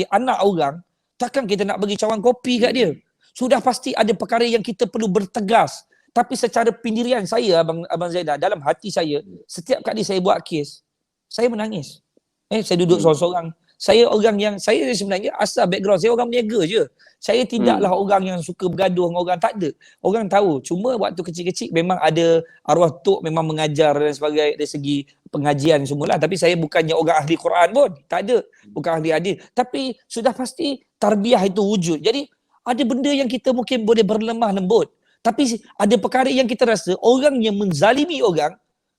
Speaker 1: anak orang, takkan kita nak bagi cawan kopi kat dia. Sudah pasti ada perkara yang kita perlu bertegas. Tapi secara pendirian saya, Abang Zainal, dalam hati saya, setiap kali saya buat kes, saya menangis. Saya duduk seorang-seorang. Saya orang yang, saya sebenarnya asal background saya orang berniaga je. Saya tidaklah orang yang suka bergaduh dengan orang, tak ada. Orang tahu, cuma waktu kecil-kecil memang ada arwah tok memang mengajar dan sebagainya dari segi pengajian semualah. Tapi saya bukannya orang ahli Quran pun, tak ada. Bukan ahli hadis. Tapi sudah pasti tarbiyah itu wujud. Jadi ada benda yang kita mungkin boleh berlemah lembut. Tapi ada perkara yang kita rasa orang yang menzalimi orang,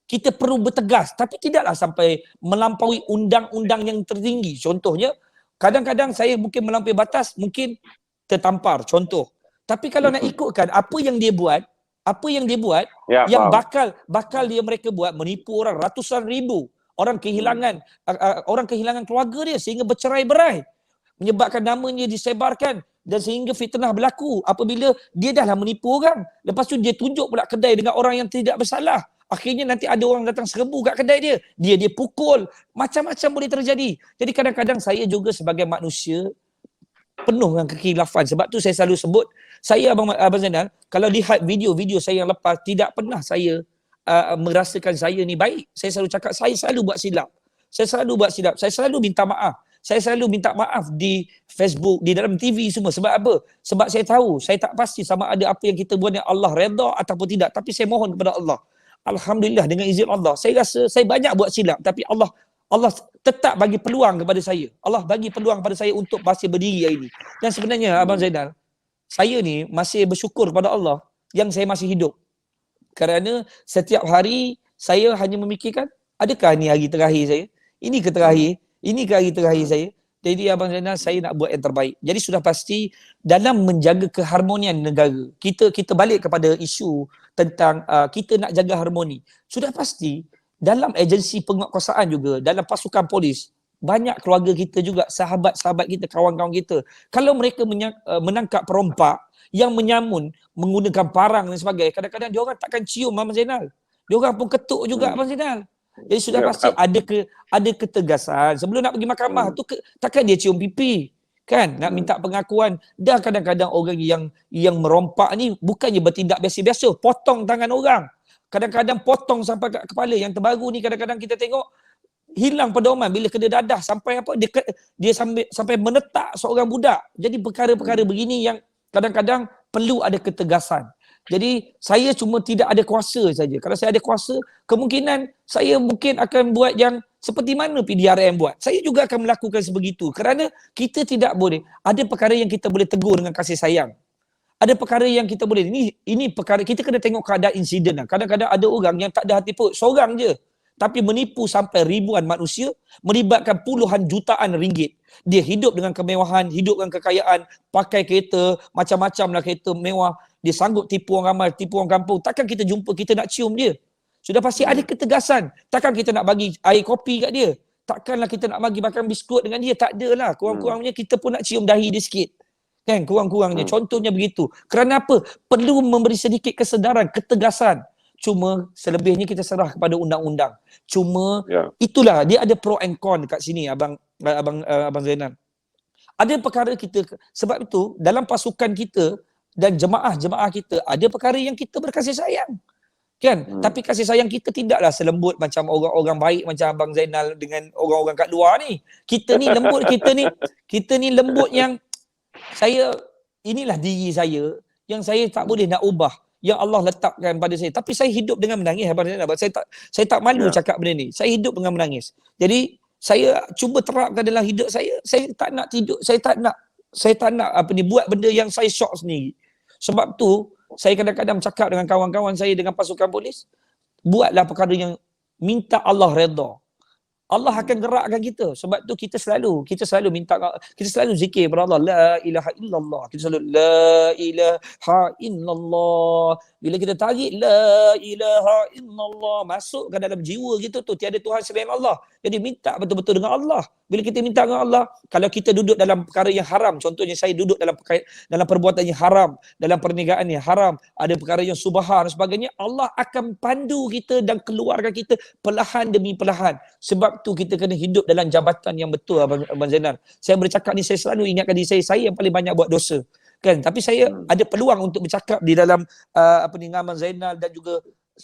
Speaker 1: kita perlu bertegas, tapi tidaklah sampai melampaui undang-undang yang tertinggi. Contohnya, kadang-kadang saya mungkin melampaui batas, mungkin tertampar, contoh. Tapi kalau nak ikutkan apa yang dia buat, yang bakal mereka buat, menipu orang ratusan ribu, orang kehilangan keluarga dia sehingga bercerai-berai, menyebabkan namanya disebarkan dan sehingga fitnah berlaku apabila dia dah lah menipu orang. Lepas tu dia tunjuk pula kedai dengan orang yang tidak bersalah. Akhirnya nanti ada orang datang serbu kat kedai dia. Dia pukul. Macam-macam boleh terjadi. Jadi kadang-kadang saya juga sebagai manusia penuh dengan kekhilafan. Sebab tu saya selalu sebut, saya Abang Zainal, kalau lihat video-video saya yang lepas, tidak pernah saya merasakan saya ni baik. Saya selalu cakap, saya selalu buat silap. Saya selalu minta maaf. Saya selalu minta maaf di Facebook, di dalam TV semua. Sebab apa? Sebab saya tahu, saya tak pasti sama ada apa yang kita buat yang Allah redha ataupun tidak. Tapi saya mohon kepada Allah. Alhamdulillah dengan izin Allah. Saya rasa saya banyak buat silap. Tapi Allah tetap bagi peluang kepada saya. Allah bagi peluang kepada saya untuk masih berdiri hari ini. Dan sebenarnya Abang Zainal, saya ni masih bersyukur kepada Allah yang saya masih hidup. Kerana setiap hari saya hanya memikirkan, adakah ni hari terakhir saya? Ini ke terakhir? Ini ke hari terakhir saya? Jadi Abang Zainal, saya nak buat yang terbaik. Jadi sudah pasti dalam menjaga keharmonian negara, kita balik kepada isu tentang kita nak jaga harmoni. Sudah pasti dalam agensi penguatkuasaan juga, dalam pasukan polis, banyak keluarga kita juga, sahabat-sahabat kita, kawan-kawan kita. Kalau mereka menangkap perompak yang menyamun menggunakan parang dan sebagainya, kadang-kadang dia orang takkan cium Abang Zainal. Dia orang pun ketuk juga Abang Zainal. Jadi sudah pasti ada ketegasan. Sebelum nak pergi mahkamah tu takkan dia cium pipi. Kan? Nak minta pengakuan. Dan kadang-kadang orang yang merompak ni bukannya bertindak biasa-biasa. Potong tangan orang. Kadang-kadang potong sampai kat kepala. Yang terbaru ni kadang-kadang kita tengok hilang pedoman bila kena dadah sampai apa dia sampai menetak seorang budak. Jadi perkara-perkara begini yang kadang-kadang perlu ada ketegasan. Jadi saya cuma tidak ada kuasa saja. Kalau saya ada kuasa, kemungkinan saya mungkin akan buat yang seperti mana PDRM buat. Saya juga akan melakukan sebegitu. Kerana kita tidak boleh. Ada perkara yang kita boleh tegur dengan kasih sayang. Ada perkara yang kita boleh. Ini perkara, kita kena tengok keadaan insiden. Kadang-kadang ada orang yang tak ada hati pun. Seorang je. Tapi menipu sampai ribuan manusia, melibatkan puluhan jutaan ringgit. Dia hidup dengan kemewahan, hidup dengan kekayaan, pakai kereta, macam-macam lah kereta mewah. Dia sanggup tipu orang ramai, tipu orang kampung. Takkan kita jumpa, kita nak cium dia. Sudah pasti ada ketegasan. Takkan kita nak bagi air kopi kat dia. Takkanlah kita nak bagi makan biskut dengan dia. Tak adalah. Kurang-kurangnya kita pun nak cium dahi dia sikit. Kan? Kurang-kurangnya. Contohnya begitu. Kerana apa? Perlu memberi sedikit kesedaran, ketegasan. Cuma selebihnya kita serah kepada undang-undang. Cuma itulah, dia ada pro and con dekat sini Abang Zainal. Ada perkara kita, sebab itu dalam pasukan kita dan jemaah-jemaah kita, ada perkara yang kita berkasih sayang. Kan? Tapi kasih sayang kita tidaklah selembut macam orang-orang baik macam Abang Zainal dengan orang-orang kat luar ni. Kita ni lembut, kita ni lembut yang inilah diri saya yang saya tak boleh nak ubah, yang Allah letakkan pada saya. Tapi saya hidup dengan menangis Abang Zainal. Saya tak malu cakap benda ni. Saya hidup dengan menangis. Jadi saya cuba terapkan dalam hidup saya. Saya tak nak tidur, saya tak nak buat benda yang saya syok sendiri. Sebab tu saya kadang-kadang cakap dengan kawan-kawan saya dengan pasukan polis, buatlah perkara yang minta Allah redha. Allah akan gerakkan kita. Sebab tu kita selalu zikir kepada Allah, la ilaha illallah. Kita selalu la ilaha illallah. Bila kita tarik la ilaha illallah, masukkan dalam jiwa kita tu tiada Tuhan selain Allah. Jadi minta betul-betul dengan Allah. Bila kita minta dengan Allah, kalau kita duduk dalam perkara yang haram, contohnya saya duduk dalam perbuatan yang haram, dalam perniagaan yang haram, ada perkara yang subhan dan sebagainya, Allah akan pandu kita dan keluarkan kita perlahan demi perlahan. Sebab tu kita kena hidup dalam jabatan yang betul, Abang Zainal. Saya bercakap ni, saya selalu ingatkan diri saya yang paling banyak buat dosa. Kan? Tapi saya ada peluang untuk bercakap di dalam dengan Abang Zainal dan juga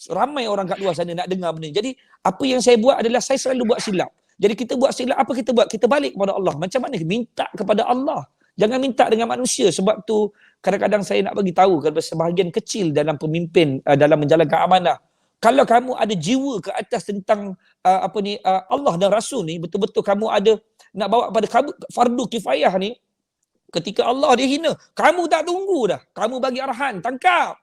Speaker 1: ramai orang kat luar sana nak dengar benda ni. Jadi apa yang saya buat adalah saya selalu buat silap. Jadi kita buat silap, apa kita buat? Kita balik kepada Allah. Macam mana? Minta kepada Allah. Jangan minta dengan manusia. Sebab tu kadang-kadang saya nak bagi tahu kepada sebahagian kecil dalam pemimpin dalam menjalankan amanah. Kalau kamu ada jiwa ke atas tentang Allah dan Rasul ni, betul-betul kamu ada nak bawa pada fardu kifayah ni, ketika Allah dihina, kamu tak tunggu dah. Kamu bagi arahan, tangkap.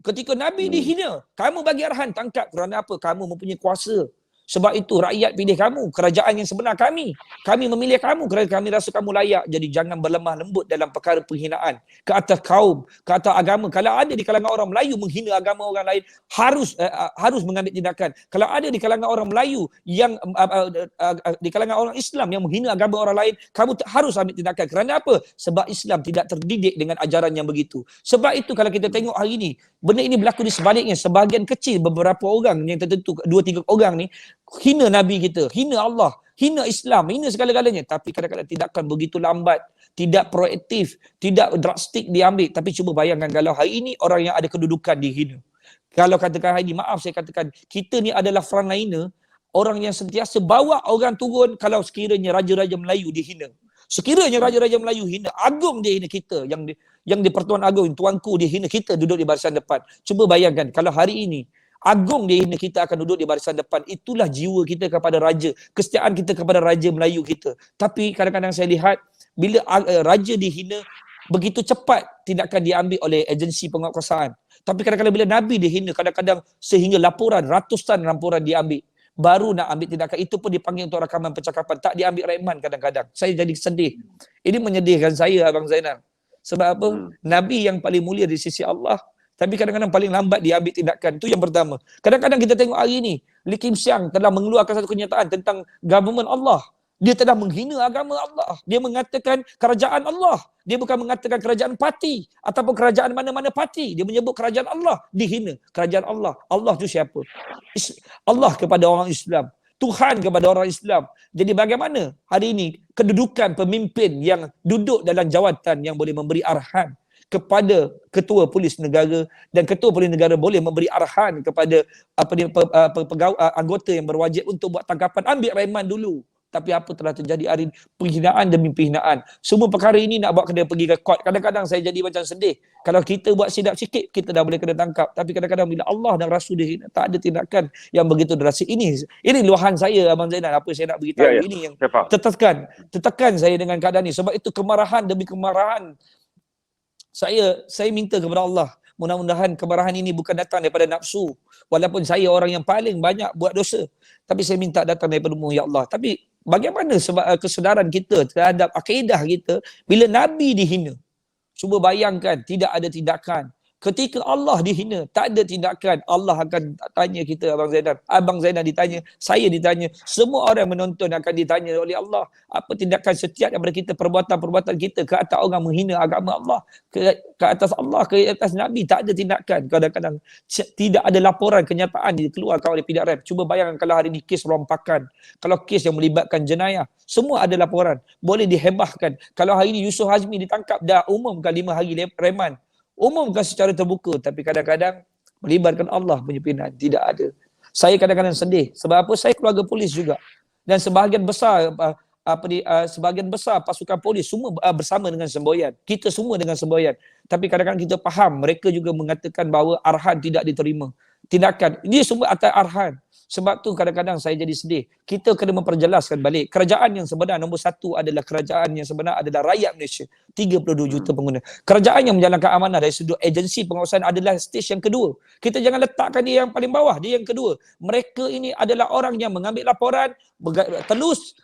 Speaker 1: Ketika Nabi dihina, kamu bagi arahan, tangkap. Kerana apa? Kamu mempunyai kuasa. Sebab itu rakyat pilih kamu, kerajaan yang sebenar kami. Kami memilih kamu kerana kami rasa kamu layak. Jadi jangan berlemah lembut dalam perkara penghinaan ke atas kaum, ke atas agama. Kalau ada di kalangan orang Melayu menghina agama orang lain, harus mengambil tindakan. Kalau ada di kalangan orang Melayu yang di kalangan orang Islam yang menghina agama orang lain, kamu harus ambil tindakan. Kerana apa? Sebab Islam tidak terdidik dengan ajaran yang begitu. Sebab itu kalau kita tengok hari ini, benda ini berlaku di sebaliknya. Sebahagian kecil, beberapa orang yang tertentu, 2-3 orang ni hina Nabi kita, hina Allah, hina Islam, hina segala-galanya. Tapi kadang-kadang tindakan begitu lambat, tidak proaktif, tidak drastik diambil. Tapi cuba bayangkan kalau hari ini orang yang ada kedudukan dihina. Kalau katakan hari ini, maaf saya katakan, kita ni adalah frontliner, orang yang sentiasa bawa orang turun kalau sekiranya Raja-Raja Melayu dihina. Sekiranya Raja-Raja Melayu hina, Agung dia hina kita, yang di Pertuan Agong, Tuanku dia hina kita duduk di barisan depan. Cuba bayangkan kalau hari ini Agung dia hina, kita akan duduk di barisan depan. Itulah jiwa kita kepada raja, kesetiaan kita kepada Raja Melayu kita. Tapi kadang-kadang saya lihat bila raja dihina, begitu cepat tindakan diambil oleh agensi penguatkuasaan. Tapi kadang-kadang bila Nabi dihina, kadang-kadang sehingga ratusan laporan diambil, baru nak ambil tindakan. Itu pun dipanggil untuk rakaman percakapan, tak diambil reman kadang-kadang. Saya jadi sedih. Ini menyedihkan saya, Abang Zainal. Sebab apa? Nabi yang paling mulia di sisi Allah, tapi kadang-kadang paling lambat diambil tindakan. Itu yang pertama. Kadang-kadang kita tengok hari ini, Lee Kim Siang telah mengeluarkan satu kenyataan tentang government Allah. Dia telah menghina agama Allah. Dia mengatakan kerajaan Allah. Dia bukan mengatakan kerajaan parti ataupun kerajaan mana-mana parti. Dia menyebut kerajaan Allah. Dihina kerajaan Allah. Allah tu siapa? Allah kepada orang Islam. Tuhan kepada orang Islam. Jadi bagaimana hari ini kedudukan pemimpin yang duduk dalam jawatan yang boleh memberi arahan kepada ketua polis negara, dan ketua polis negara boleh memberi arahan kepada anggota yang berwajib untuk buat tangkapan, ambil reman dulu. Tapi apa telah terjadi hari ini? Penghinaan demi penghinaan. Semua perkara ini nak buat kena pergi ke court. Kadang-kadang saya jadi macam sedih. Kalau kita buat silap sikit, kita dah boleh kena tangkap. Tapi kadang-kadang bila Allah dan Rasul dihina, tak ada tindakan yang begitu drastik. Ini luahan saya, Abang Zainal. Apa saya nak beritahu. Ini yang tertekan saya dengan keadaan ini. Sebab itu kemarahan demi kemarahan. Saya minta kepada Allah, mudah-mudahan kemarahan ini bukan datang daripada nafsu. Walaupun saya orang yang paling banyak buat dosa, tapi saya minta datang daripada-Mu, ya Allah. Tapi bagaimana sebab kesedaran kita terhadap akidah kita bila Nabi dihina? Cuba bayangkan, tidak ada tindakan. Ketika Allah dihina, tak ada tindakan. Allah akan tanya kita, Abang Zainal. Abang Zainal ditanya, saya ditanya. Semua orang menonton akan ditanya oleh Allah. Apa tindakan setiap daripada kita, perbuatan-perbuatan kita ke atas orang menghina agama Allah, ke atas Allah, ke atas Nabi. Tak ada tindakan. Kadang-kadang tidak ada laporan kenyataan dikeluarkan oleh PDRM. Cuba bayangkan kalau hari ini kes rompakan, kalau kes yang melibatkan jenayah, semua ada laporan. Boleh dihebahkan. Kalau hari ini Yusof Hazmi ditangkap, dah umumkan 5 hari reman. Umumkan secara terbuka, tapi kadang-kadang melibatkan Allah punya pimpinan. Tidak ada. Saya kadang-kadang sedih. Sebab apa? Saya keluarga polis juga. Dan sebahagian besar sebahagian besar pasukan polis semua bersama dengan semboyan. Kita semua dengan semboyan. Tapi kadang-kadang kita faham, mereka juga mengatakan bahawa arahan tidak diterima. Tindakan, dia semua atas arahan. Sebab tu kadang-kadang saya jadi sedih. Kita kena memperjelaskan balik. Kerajaan yang sebenar nombor 1 adalah kerajaan yang sebenar adalah rakyat Malaysia. 32 juta pengguna. Kerajaan yang menjalankan amanah dari sudut agensi pengawasan adalah stage yang kedua. Kita jangan letakkan dia yang paling bawah, dia yang kedua. Mereka ini adalah orang yang mengambil laporan, telus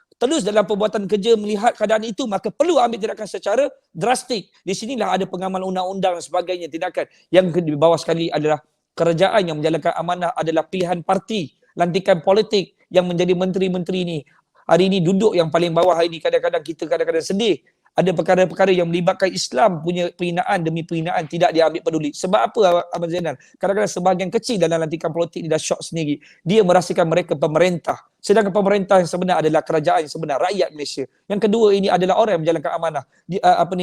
Speaker 1: dalam perbuatan kerja melihat keadaan itu, maka perlu ambil tindakan secara drastik. Di sinilah ada pengamal undang-undang dan sebagainya, tindakan. Yang di bawah sekali adalah kerajaan yang menjalankan amanah adalah pilihan parti, lantikan politik yang menjadi menteri-menteri ini. Hari ini duduk yang paling bawah hari ini, kadang-kadang kita kadang-kadang sedih. Ada perkara-perkara yang melibatkan Islam punya penghinaan demi penghinaan tidak diambil peduli. Sebab apa Abang Zainal? Kadang-kadang sebahagian kecil dalam lantikan politik ni dah syok sendiri. Dia merasakan mereka pemerintah. Sedangkan pemerintah yang sebenar adalah kerajaan yang sebenar, rakyat Malaysia. Yang kedua ini adalah orang yang menjalankan amanah,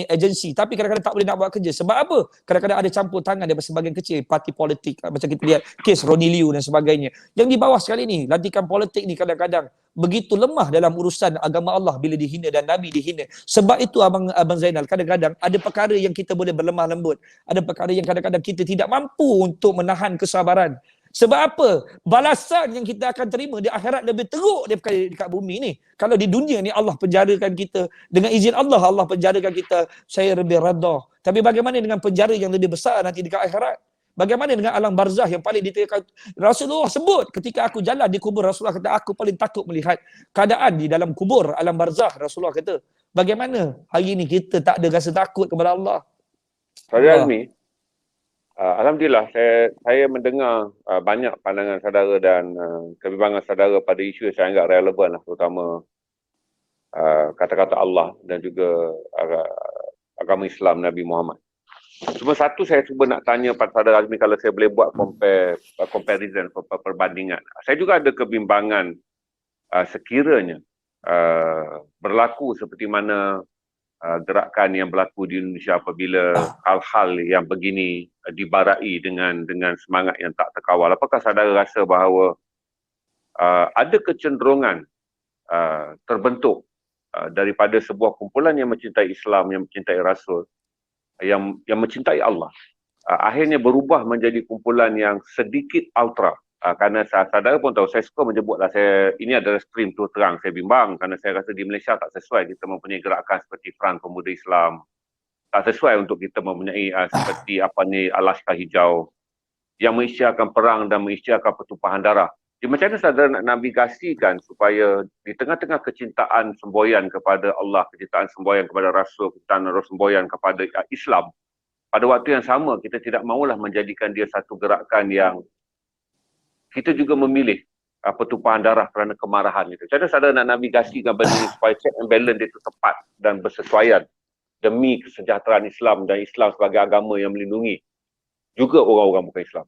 Speaker 1: agensi. Tapi kadang-kadang tak boleh nak buat kerja. Sebab apa? Kadang-kadang ada campur tangan daripada sebahagian kecil parti politik. Macam kita lihat kes Ronnie Liu dan sebagainya. Yang di bawah sekali ni, lantikan politik ni kadang-kadang begitu lemah dalam urusan agama Allah bila dihina dan Nabi dihina. Sebab itu Abang Zainal, kadang-kadang ada perkara yang kita boleh berlemah lembut. Ada perkara yang kadang-kadang kita tidak mampu untuk menahan kesabaran. Sebab apa? Balasan yang kita akan terima di akhirat lebih teruk daripada dekat bumi ni. Kalau di dunia ni Allah penjarakan kita, dengan izin Allah, Allah penjarakan kita, saya lebih redha. Tapi bagaimana dengan penjara yang lebih besar nanti dekat akhirat? Bagaimana dengan alam barzah yang paling diterangkan? Rasulullah sebut ketika aku jalan di kubur, Rasulullah kata aku paling takut melihat keadaan di dalam kubur, alam barzah. Rasulullah kata, bagaimana hari ini kita tak ada rasa takut kepada Allah?
Speaker 2: Saudara Azmi, alhamdulillah saya mendengar banyak pandangan saudara dan kebimbangan saudara pada isu yang saya anggap relevan lah, terutama kata-kata Allah dan juga agama Islam Nabi Muhammad. Cuma satu saya cuba nak tanya pada saudara Azmi, kalau saya boleh buat comparison, perbandingan. Saya juga ada kebimbangan sekiranya berlaku seperti mana gerakan yang berlaku di Indonesia apabila hal-hal yang begini dibarai dengan semangat yang tak terkawal. Apakah saudara rasa bahawa ada kecenderungan terbentuk daripada sebuah kumpulan yang mencintai Islam, yang mencintai Rasul, yang mencintai Allah, akhirnya berubah menjadi kumpulan yang sedikit ultra? Kerana saudara pun tahu, saya suka menyebutlah, ini adalah stream tu terang. Saya bimbang kerana saya rasa di Malaysia tak sesuai kita mempunyai gerakan seperti Front Pemuda Islam. Tak sesuai untuk kita mempunyai seperti Alaska Hijau yang mengisytiharkan perang dan mengisytiharkan pertumpahan darah. Jadi macam mana saudara nak navigasikan supaya di tengah-tengah kecintaan semboyan kepada Allah, kecintaan semboyan kepada Rasul, kecintaan semboyan kepada Islam, pada waktu yang sama kita tidak mahulah menjadikan dia satu gerakan yang kita juga memilih pertumpahan darah kerana kemarahan itu. Macam mana saudara nak navigasikan benda ini supaya check and balance itu tepat dan bersesuaian demi kesejahteraan Islam dan Islam sebagai agama yang melindungi juga orang-orang bukan Islam?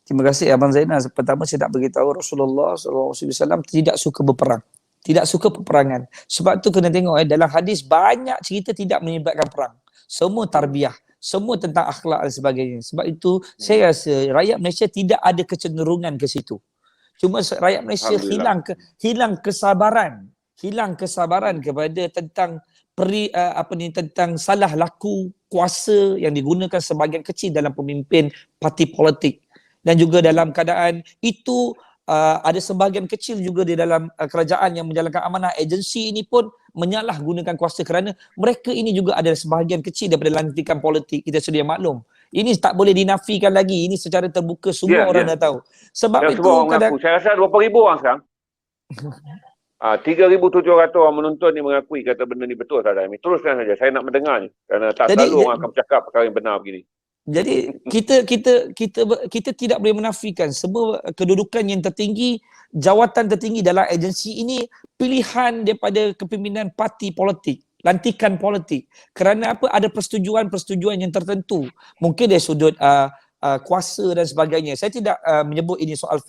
Speaker 1: Terima kasih Abang Zainal. Pertama saya nak beritahu Rasulullah SAW tidak suka berperang. Tidak suka peperangan. Sebab tu kena tengok dalam hadis banyak cerita tidak menyebabkan perang. Semua tarbiyah. Semua tentang akhlak dan sebagainya. Sebab itu saya rasa rakyat Malaysia tidak ada kecenderungan ke situ. Cuma rakyat Malaysia hilang kesabaran. Hilang kesabaran kepada tentang tentang salah laku kuasa yang digunakan sebahagian kecil dalam pemimpin parti politik. Dan juga dalam keadaan itu ada sebahagian kecil juga di dalam kerajaan yang menjalankan amanah, agensi ini pun menyalahgunakan kuasa kerana mereka ini juga ada sebahagian kecil daripada lantikan politik. Kita sedia maklum. Ini tak boleh dinafikan lagi. Ini secara terbuka semua orang dah tahu. Sebab itu kadang
Speaker 2: saya rasa 20,000 orang sekarang. 3,700 orang menonton ni mengakui kata benda ni betul tak ada. Teruskan saja. Saya nak mendengar ni. Kerana tak selalu orang akan bercakap perkara yang benar begini.
Speaker 1: Jadi kita tidak boleh menafikan semua kedudukan yang tertinggi, jawatan tertinggi dalam agensi ini pilihan daripada kepimpinan parti politik, lantikan politik. Kerana apa? Ada persetujuan yang tertentu. Mungkin dari sudut kuasa dan sebagainya. Saya tidak menyebut ini soal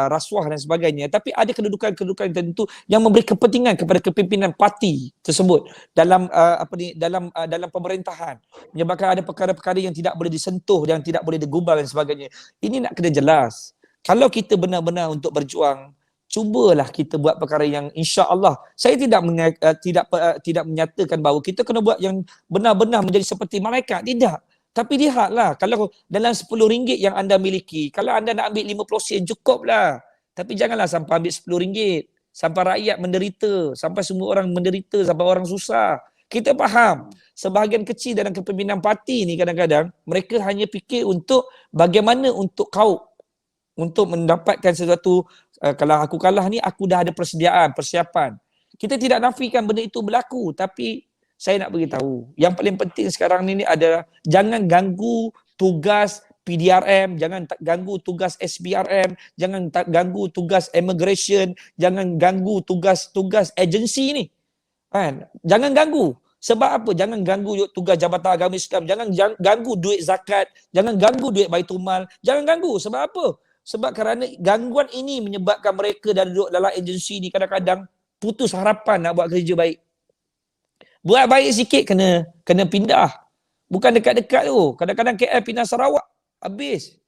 Speaker 1: rasuah dan sebagainya, tapi ada kedudukan tertentu yang memberi kepentingan kepada kepimpinan parti tersebut dalam dalam pemerintahan, menyebabkan ada perkara-perkara yang tidak boleh disentuh dan tidak boleh digubal dan sebagainya. Ini nak kena jelas. Kalau kita benar-benar untuk berjuang, cubalah kita buat perkara yang insya-Allah. Saya tidak menyatakan bahawa kita kena buat yang benar-benar menjadi seperti malaikat, tidak. Tapi lihatlah, kalau dalam RM10 yang anda miliki, kalau anda nak ambil 50 sen, cukuplah. Tapi janganlah sampai ambil RM10. Sampai rakyat menderita, sampai semua orang menderita, sampai orang susah. Kita faham, sebahagian kecil dalam kepimpinan parti ni kadang-kadang, mereka hanya fikir untuk bagaimana untuk kaup. Untuk mendapatkan sesuatu, kalau aku kalah ni, aku dah ada persiapan. Kita tidak nafikan benda itu berlaku, tapi saya nak beritahu, yang paling penting sekarang ni adalah jangan ganggu tugas PDRM, jangan ganggu tugas SPRM, jangan ganggu tugas immigration, jangan ganggu tugas-tugas agensi ni. Kan? Jangan ganggu. Sebab apa? Jangan ganggu tugas Jabatan Agama Islam, jangan ganggu duit zakat, jangan ganggu duit Baitul Mal, jangan ganggu. Sebab apa? Sebab kerana gangguan ini menyebabkan mereka duduk dalam agensi ni kadang-kadang putus harapan nak buat kerja baik. Buat baik sikit kena pindah. Bukan dekat-dekat tu. Kadang-kadang KL pindah Sarawak. Habis.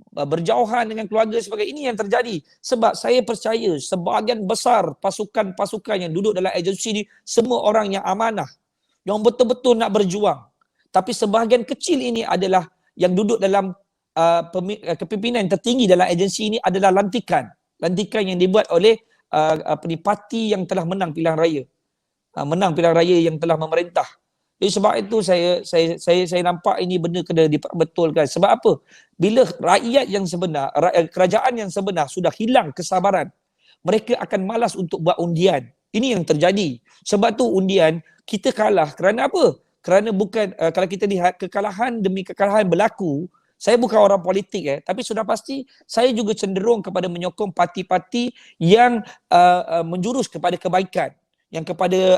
Speaker 1: Berjauhan dengan keluarga sebagai ini yang terjadi. Sebab saya percaya sebahagian besar pasukan-pasukan yang duduk dalam agensi ni semua orang yang amanah. Yang betul-betul nak berjuang. Tapi sebahagian kecil ini adalah yang duduk dalam kepimpinan tertinggi dalam agensi ini adalah lantikan. Lantikan yang dibuat oleh parti yang telah menang pilihan raya. Menang pilihan raya yang telah memerintah. Jadi sebab itu saya nampak ini benda kena diperbetulkan. Sebab apa? Bila rakyat yang sebenar, kerajaan yang sebenar sudah hilang kesabaran, mereka akan malas untuk buat undian. Ini yang terjadi. Sebab tu undian kita kalah kerana apa? Kerana bukan kalau kita lihat kekalahan demi kekalahan berlaku. Saya bukan orang politik tapi sudah pasti saya juga cenderung kepada menyokong parti-parti yang menjurus kepada kebaikan, yang kepada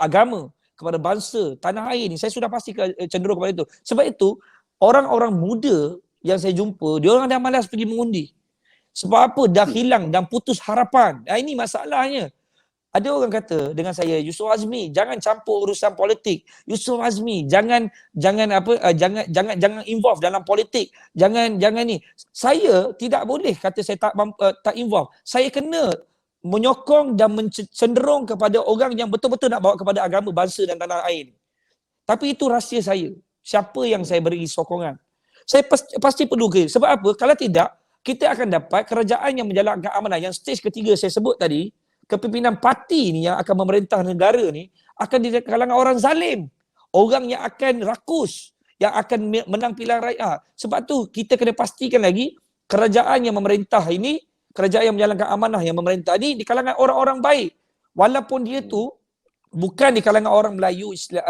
Speaker 1: agama, kepada bangsa, tanah air ni. Saya sudah pasti cenderung kepada itu. Sebab itu orang-orang muda yang saya jumpa, dia orang dah malas pergi mengundi. Sebab apa? Dah hilang dan putus harapan. Ini masalahnya. Ada orang kata dengan saya, Yusof Azmi, jangan campur urusan politik. Yusof Azmi, jangan involve dalam politik. Jangan ni. Saya tidak boleh kata saya tak involve. Saya kena menyokong dan cenderung kepada orang yang betul-betul nak bawa kepada agama, bangsa dan tanah air. Tapi itu rahsia saya. Siapa yang saya beri sokongan? Saya pasti perlu ke. Sebab apa? Kalau tidak, kita akan dapat kerajaan yang menjalankan amanah. Yang stage ketiga saya sebut tadi, kepimpinan parti ni yang akan memerintah negara ni akan di kalangan orang zalim. Orang yang akan rakus, yang akan menang pilihan rakyat. Sebab tu kita kena pastikan lagi kerajaan yang memerintah ini, kerajaan yang menjalankan amanah yang memerintah ni di kalangan orang-orang baik. Walaupun dia tu bukan di kalangan orang Melayu Islam,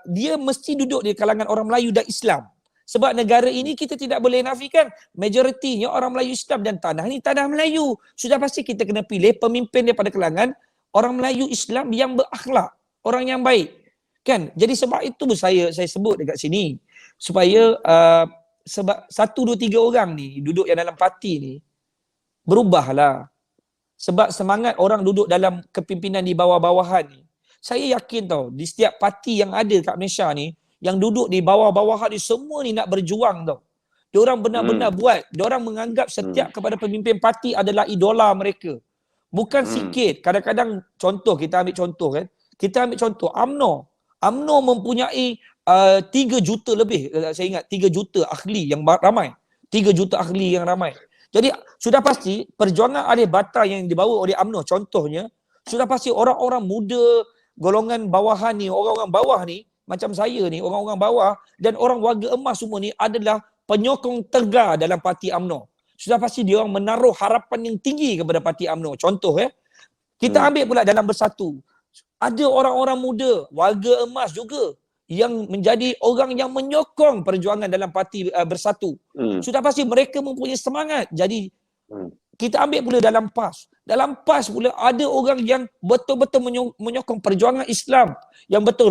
Speaker 1: dia mesti duduk di kalangan orang Melayu dan Islam. Sebab negara ini kita tidak boleh nafikan majoritinya orang Melayu Islam dan tanah ni tanah Melayu. Sudah pasti kita kena pilih pemimpin daripada kalangan orang Melayu Islam yang berakhlak, orang yang baik. Kan? Jadi sebab itu saya sebut dekat sini supaya sebab 1, 2, 3 orang ni duduk yang dalam parti ni berubahlah. Sebab semangat orang duduk dalam kepimpinan di bawah-bawahan ni, saya yakin tau di setiap parti yang ada kat Malaysia ni, yang duduk di bawah-bawahan ni semua ni nak berjuang tau. Diorang benar-benar buat. Diorang menganggap setiap kepada pemimpin parti adalah idola mereka. Bukan sikit. Kadang-kadang contoh, kita ambil contoh kan. Kita ambil contoh UMNO. UMNO mempunyai 3 juta lebih. Saya ingat 3 juta ahli yang ramai. 3 juta ahli yang ramai. Jadi sudah pasti perjuangan alih bata yang dibawa oleh UMNO contohnya, sudah pasti orang-orang muda, golongan bawahan ni, orang-orang bawah ni, macam saya ni, orang-orang bawah dan orang warga emas semua ni adalah penyokong tegar dalam parti UMNO. Sudah pasti dia orang menaruh harapan yang tinggi kepada parti UMNO. Contoh kita ambil pula dalam Bersatu. Ada orang-orang muda, warga emas juga yang menjadi orang yang menyokong perjuangan dalam parti Bersatu. Sudah pasti mereka mempunyai semangat. Jadi kita ambil pula dalam PAS. Dalam PAS pula ada orang yang betul-betul menyokong perjuangan Islam. Yang betul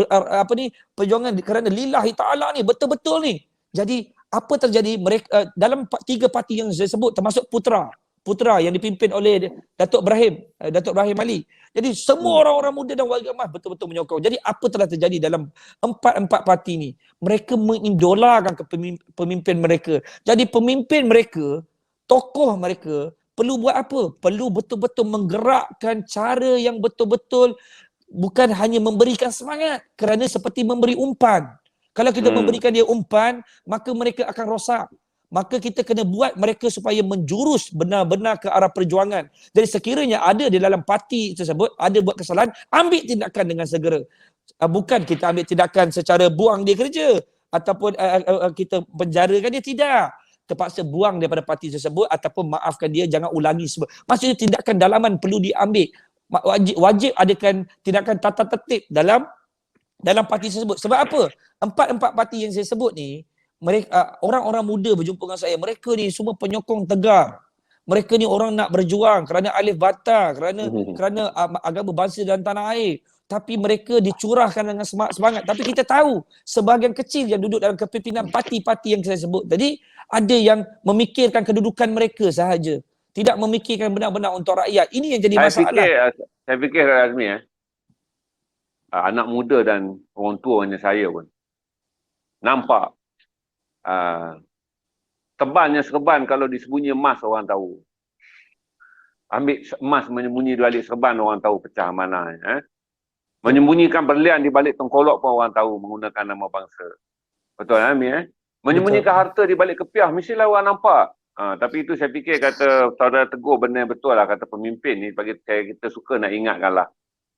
Speaker 1: perjuangan kerana lillahi ta'ala ni betul-betul ni. Jadi apa terjadi mereka dalam 3 parti yang saya sebut termasuk Putra yang dipimpin oleh Datuk Ibrahim Ali. Jadi semua orang-orang muda dan warga emas betul-betul menyokong. Jadi apa telah terjadi dalam 4 parti ni? Mereka mengidolakan pemimpin mereka. Jadi pemimpin mereka, tokoh mereka perlu buat apa? Perlu betul-betul menggerakkan cara yang betul-betul bukan hanya memberikan semangat, kerana seperti memberi umpan. Kalau kita memberikan dia umpan, maka mereka akan rosak. Maka kita kena buat mereka supaya menjurus benar-benar ke arah perjuangan. Jadi sekiranya ada di dalam parti tersebut, ada buat kesalahan, ambil tindakan dengan segera. Bukan kita ambil tindakan secara buang dia kerja ataupun kita penjarakan dia, tidak. Terpaksa buang daripada parti tersebut ataupun maafkan dia, jangan ulangi semua. Maksudnya tindakan dalaman perlu diambil. Wajib adakan tindakan tata tertib dalam parti tersebut. Sebab apa? 4 parti yang saya sebut ni, mereka orang-orang muda berjumpa dengan saya, mereka ni semua penyokong Tegar. Mereka ni orang nak berjuang kerana alif bata, kerana agama bangsa dan tanah air. Tapi mereka dicurahkan dengan semangat. Tapi kita tahu sebahagian kecil yang duduk dalam kepimpinan parti-parti yang saya sebut tadi, ada yang memikirkan kedudukan mereka sahaja. Tidak memikirkan benar-benar untuk rakyat. Ini yang jadi masalah.
Speaker 2: Saya fikir Razmi, anak muda dan orang tua macam saya pun nampak tebalnya serban kalau disembunyi emas orang tahu. Ambil emas menyembunyi di balik serban orang tahu pecah mana. Menyembunyikan berlian di balik tengkolok pun orang tahu menggunakan nama bangsa. Betul Ami? Menyembunyikan harta di balik kepiah mestilah orang nampak. Tapi itu saya fikir kata saudara Teguh benar betul lah kata pemimpin ni bagi kita suka nak ingatkanlah.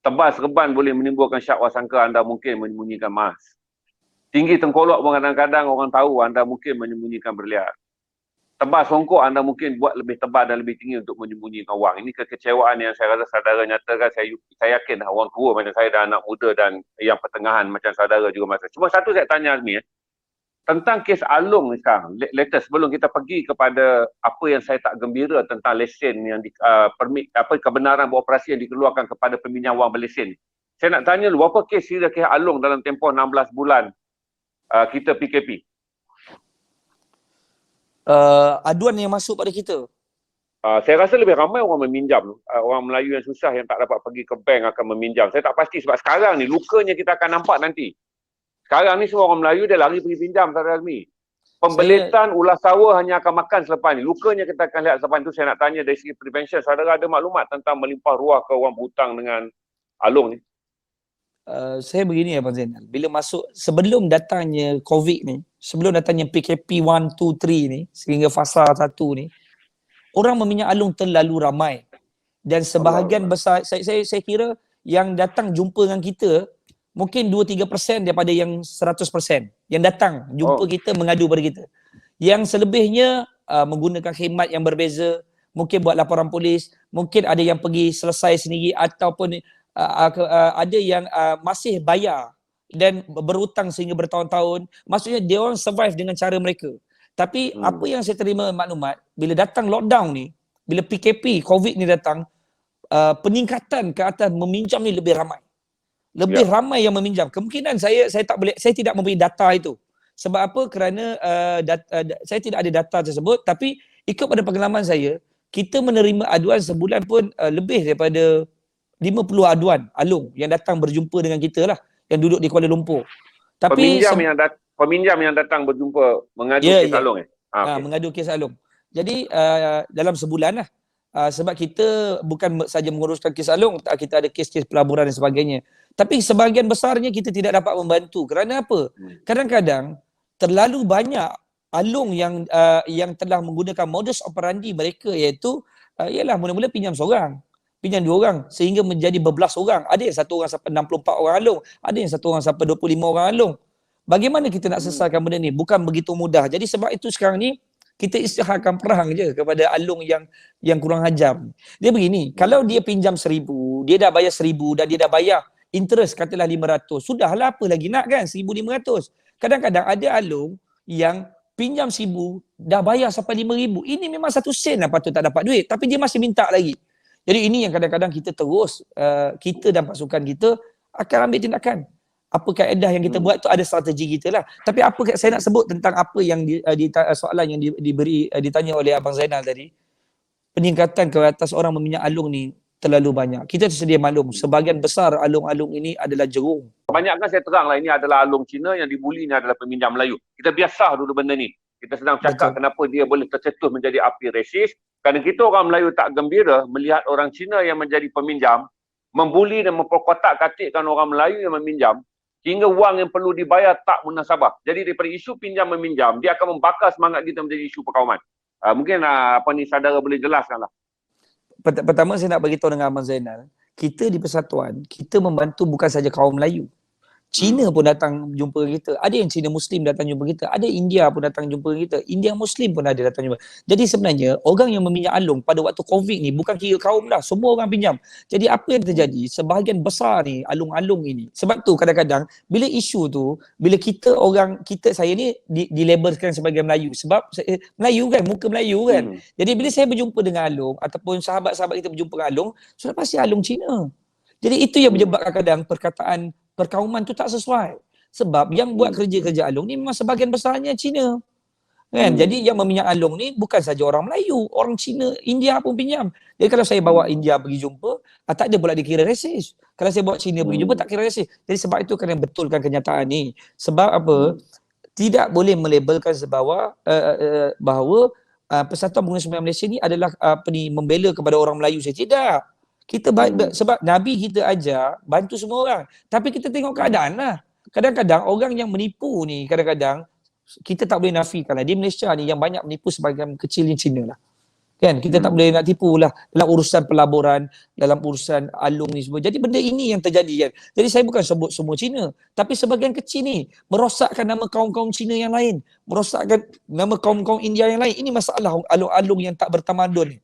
Speaker 2: Tebal serban boleh menimbulkan syak wasangka anda mungkin menyembunyikan emas. Tinggi tengkolok pun kadang-kadang orang tahu anda mungkin menyembunyikan berlian. Tebal songkok anda mungkin buat lebih tebal dan lebih tinggi untuk menyembunyikan wang. Ini kekecewaan yang saya rasa saudara nyatakan. Saya yakin orang tua macam saya dan anak muda dan yang pertengahan macam saudara juga masa. Cuma satu saya tanya Azmi tentang kes Along ni sekarang. Latest sebelum kita pergi kepada apa yang saya tak gembira tentang lesen yang kebenaran beroperasi yang dikeluarkan kepada peminjam wang berlesen. Saya nak tanya dulu, berapa kes serius kes Along dalam tempoh 16 bulan kita PKP?
Speaker 1: Aduan yang masuk pada kita.
Speaker 2: Saya rasa lebih ramai orang meminjam. Orang Melayu yang susah yang tak dapat pergi ke bank akan meminjam. Saya tak pasti sebab sekarang ni lukanya kita akan nampak nanti. Sekarang ni semua orang Melayu dia lari pergi pinjam, Saudara Azmi. Pembelitan ulas sawah hanya akan makan selepas ni. Lukanya kita akan lihat selepas tu. Saya nak tanya dari segi prevention, saudara ada maklumat tentang melimpah ruah ke orang berhutang dengan Along ni?
Speaker 1: Saya begini Abang Zainal. Bila masuk, sebelum datangnya COVID ni, sebelum datangnya PKP 1, 2, 3 ni, sehingga fasa 1 ni, orang meminjam Along terlalu ramai. Dan sebahagian besar, saya kira yang datang jumpa dengan kita, mungkin 2-3% daripada yang 100% yang datang jumpa kita mengadu pada kita. Yang selebihnya menggunakan khidmat yang berbeza, mungkin buat laporan polis, mungkin ada yang pergi selesai sendiri ataupun ada yang masih bayar dan berhutang sehingga bertahun-tahun. Maksudnya dia orang survive dengan cara mereka. Tapi apa yang saya terima maklumat, bila datang lockdown ni, bila PKP, COVID ni datang, peningkatan ke atas meminjam ni lebih ramai. Lebih ramai yang meminjam. Kemungkinan saya tidak mempunyai data itu. Sebab apa? Kerana saya tidak ada data tersebut, tapi ikut pada pengalaman saya, kita menerima aduan sebulan pun lebih daripada 50 aduan Along yang datang berjumpa dengan kita lah, yang duduk di Kuala Lumpur. Tapi
Speaker 2: peminjam yang datang berjumpa mengadu kes Along okay.
Speaker 1: Mengadu kes Along. Jadi dalam sebulan lah. Sebab kita bukan saja menguruskan kes Along, kita ada kes-kes pelaburan dan sebagainya. Tapi sebahagian besarnya kita tidak dapat membantu. Kerana apa? Kadang-kadang terlalu banyak Along yang telah menggunakan modus operandi mereka, iaitu ialah mula-mula pinjam seorang, pinjam 2 orang sehingga menjadi berbelas orang. Ada yang 1 orang sampai 64 orang Along, ada yang 1 orang sampai 25 orang Along. Bagaimana kita nak selesaikan benda ni? Bukan begitu mudah. Jadi sebab itu sekarang ni kita isytiharkan perang je kepada Along yang kurang ajar. Dia begini, kalau dia pinjam 1,000, dia dah bayar 1,000 dan dia dah bayar interest katalah 500. Sudahlah, apa lagi nak kan 1,500. Kadang-kadang ada Along yang pinjam 1,000 dah bayar sampai 5,000. Ini memang 1 sen lah patut tak dapat duit, tapi dia masih minta lagi. Jadi ini yang kadang-kadang kita terus kita dan pasukan kita akan ambil tindakan. Apa kaedah yang kita buat tu ada strategi kita lah. Tapi apa saya nak sebut tentang apa yang soalan yang ditanya oleh Abang Zainal tadi. Peningkatan ke atas orang meminjam Along ni terlalu banyak. Kita tersedia maklum, sebahagian besar Along-Along ini adalah jerung.
Speaker 2: Banyakkan saya terang lah, ini adalah Along Cina, yang dibuli ni adalah peminjam Melayu. Kita biasa dulu benda ni. Kita sedang cakap kenapa dia boleh tercetus menjadi api resis. Kerana kita orang Melayu tak gembira melihat orang Cina yang menjadi peminjam, membuli dan memperkotak-katikkan orang Melayu yang meminjam, hingga wang yang perlu dibayar tak munasabah. Jadi daripada isu pinjam meminjam, dia akan membakar semangat kita menjadi isu perkauman. Mungkin apa ni saudara boleh jelaskan lah.
Speaker 1: Pertama saya nak beritahu dengan Abang Zainal, kita di Persatuan, kita membantu bukan saja kaum Melayu. Cina pun datang jumpa kita. Ada yang Cina Muslim datang jumpa kita. Ada India pun datang jumpa kita. India Muslim pun ada datang jumpa. Jadi sebenarnya orang yang meminjam alung pada waktu COVID ni bukan kira kaum dah. Semua orang pinjam. Jadi apa yang terjadi? Sebahagian besar ni alung-alung ini. Sebab tu kadang-kadang bila isu tu, bila saya ni dilabelkan sebagai Melayu. Sebab Melayu kan, muka Melayu kan. Jadi bila saya berjumpa dengan alung ataupun sahabat-sahabat kita berjumpa dengan alung, sudah pasti alung Cina. Jadi itu yang menyebabkan kadang perkataan perkauman tu tak sesuai. Sebab yang buat kerja-kerja alung ni memang sebahagian besarnya Cina. Kan? Jadi yang meminjam alung ni bukan saja orang Melayu, orang Cina, India pun pinjam. Jadi kalau saya bawa India pergi jumpa, tak ada pula dikira rasis. Kalau saya bawa Cina pergi jumpa, tak kira rasis. Jadi sebab itu kena betulkan kenyataan ni. Sebab apa? Tidak boleh melabelkan bahawa Persatuan Pengguna Sembilan Malaysia ni adalah membela kepada orang Melayu saja. Tidak. Kita sebab Nabi kita ajar bantu semua orang. Tapi kita tengok keadaan lah. Kadang-kadang orang yang menipu ni, kadang-kadang kita tak boleh nafikan lah. Di Malaysia ni yang banyak menipu sebagian kecil yang Cina lah. Kan? Kita tak boleh nak tipu lah dalam urusan pelaburan, dalam urusan alung ni semua. Jadi benda ini yang terjadi kan. Jadi saya bukan sebut semua Cina. Tapi sebagian kecil ni merosakkan nama kaum-kaum Cina yang lain. Merosakkan nama kaum-kaum India yang lain. Ini masalah alung-alung yang tak bertamadun ni.